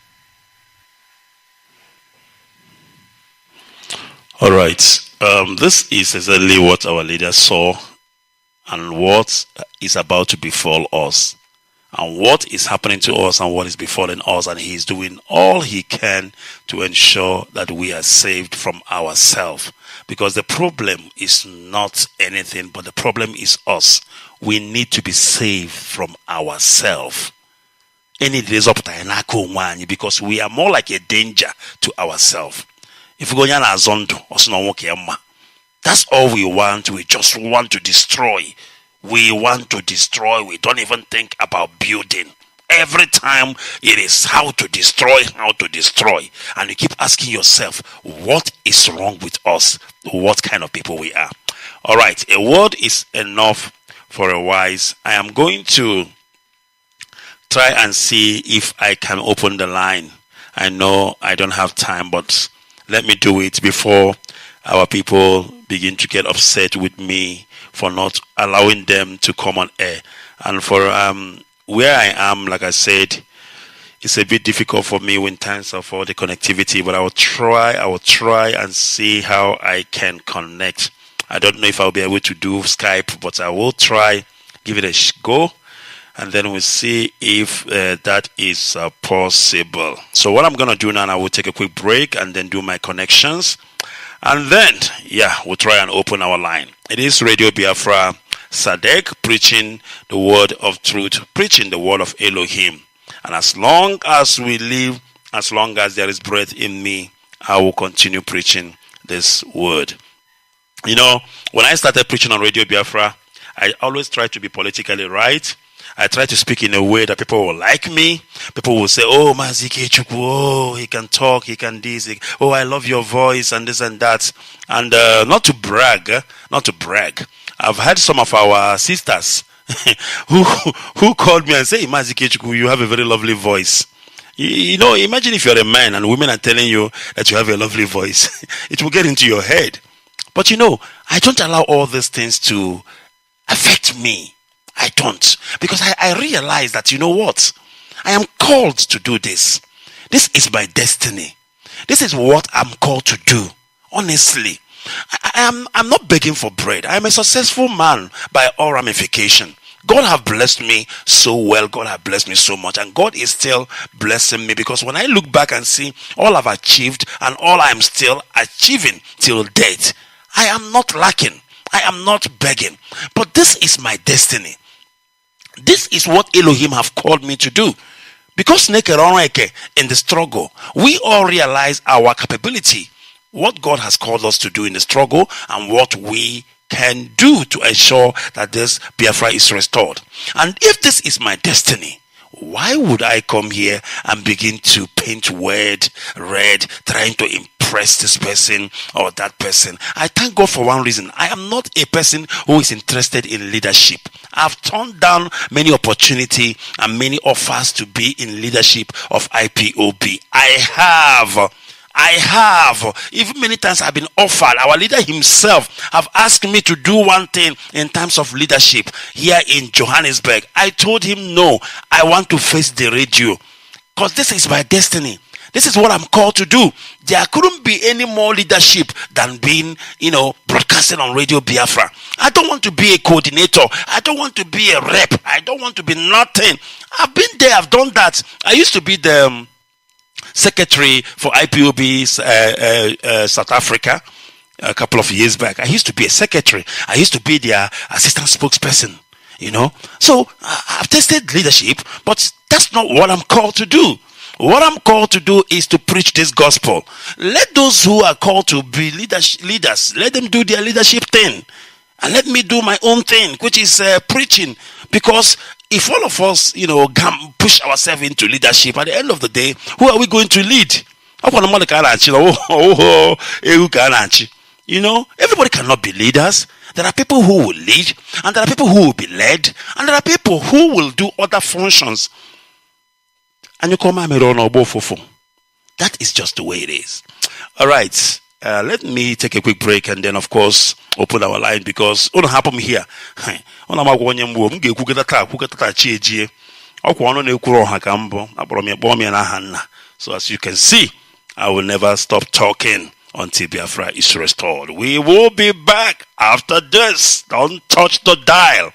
All right. This is exactly what our leader saw and what is about to befall us and what is happening to us and what is befalling us, and he is doing all he can to ensure that we are saved from ourselves, because the problem is not anything but the problem is us. We need to be saved from ourselves. Because we are more like a danger to ourselves. If we go that's all we want. We just want to destroy. We want to destroy. We don't even think about building. Every time it is how to destroy. And you keep asking yourself, what is wrong with us? What kind of people we are? All right, a word is enough for a wise. I am going to try and see if I can open the line. I know I don't have time, but let me do it before our people begin to get upset with me for not allowing them to come on air. And for where I am, like I said, it's a bit difficult for me in terms of all the connectivity, but I will try and see how I can connect. I don't know if I'll be able to do Skype, but I will try, give it a go, and then we'll see if that is possible. So what I'm going to do now, I will take a quick break and then do my connections. And then, we'll try and open our line. It is Radio Biafra SADEC, preaching the word of truth, preaching the word of Elohim. And as long as we live, as long as there is breath in me, I will continue preaching this word. You know, when I started preaching on Radio Biafra, I always try to be politically right. I try to speak in a way that people will like me. People will say, oh, Mazi Ikechukwu, oh, he can talk, he can this. Oh, I love your voice and this and that. And not to brag. I've had some of our sisters who called me and say, Mazi Ikechukwu, you have a very lovely voice. You know, imagine if you're a man and women are telling you that you have a lovely voice. It will get into your head. But you know, I don't allow all these things to affect me. I don't. Because I realize that, you know what? I am called to do this. This is my destiny. This is what I'm called to do. Honestly. I'm not begging for bread. I'm a successful man by all ramification. God have blessed me so well. God have blessed me so much. And God is still blessing me. Because when I look back and see all I've achieved and all I'm still achieving till date, I am not lacking. I am not begging. But this is my destiny. This is what Elohim have called me to do. Because in the struggle, we all realize our capability, what God has called us to do in the struggle, and what we can do to ensure that this Biafra is restored. And if this is my destiny, why would I come here and begin to paint red, trying to impress this person or that person? I thank God for one reason. I am not a person who is interested in leadership. I've turned down many opportunities and many offers to be in leadership of IPOB. I have. Even many times I've been offered. Our leader himself have asked me to do one thing in terms of leadership here in Johannesburg. I told him no. I want to face the radio. Because this is my destiny. This is what I'm called to do. There couldn't be any more leadership than being, broadcasting on Radio Biafra. I don't want to be a coordinator. I don't want to be a rep. I don't want to be nothing. I've been there. I've done that. I used to be the secretary for IPOB South Africa a couple of years back. I used to be a secretary. I used to be their assistant spokesperson, So I've tested leadership, but that's not what I'm called to do. What I'm called to do is to preach this gospel. Let those who are called to be leaders, let them do their leadership thing. And let me do my own thing, which is preaching. Because if all of us, push ourselves into leadership, at the end of the day, who are we going to lead? Everybody cannot be leaders. There are people who will lead, and there are people who will be led, and there are people who will do other functions. And you come that is just the way it is. All right. Let me take a quick break and then, of course, open our line because it will happen here. So as you can see, I will never stop talking until Biafra is restored. We will be back after this. Don't touch the dial.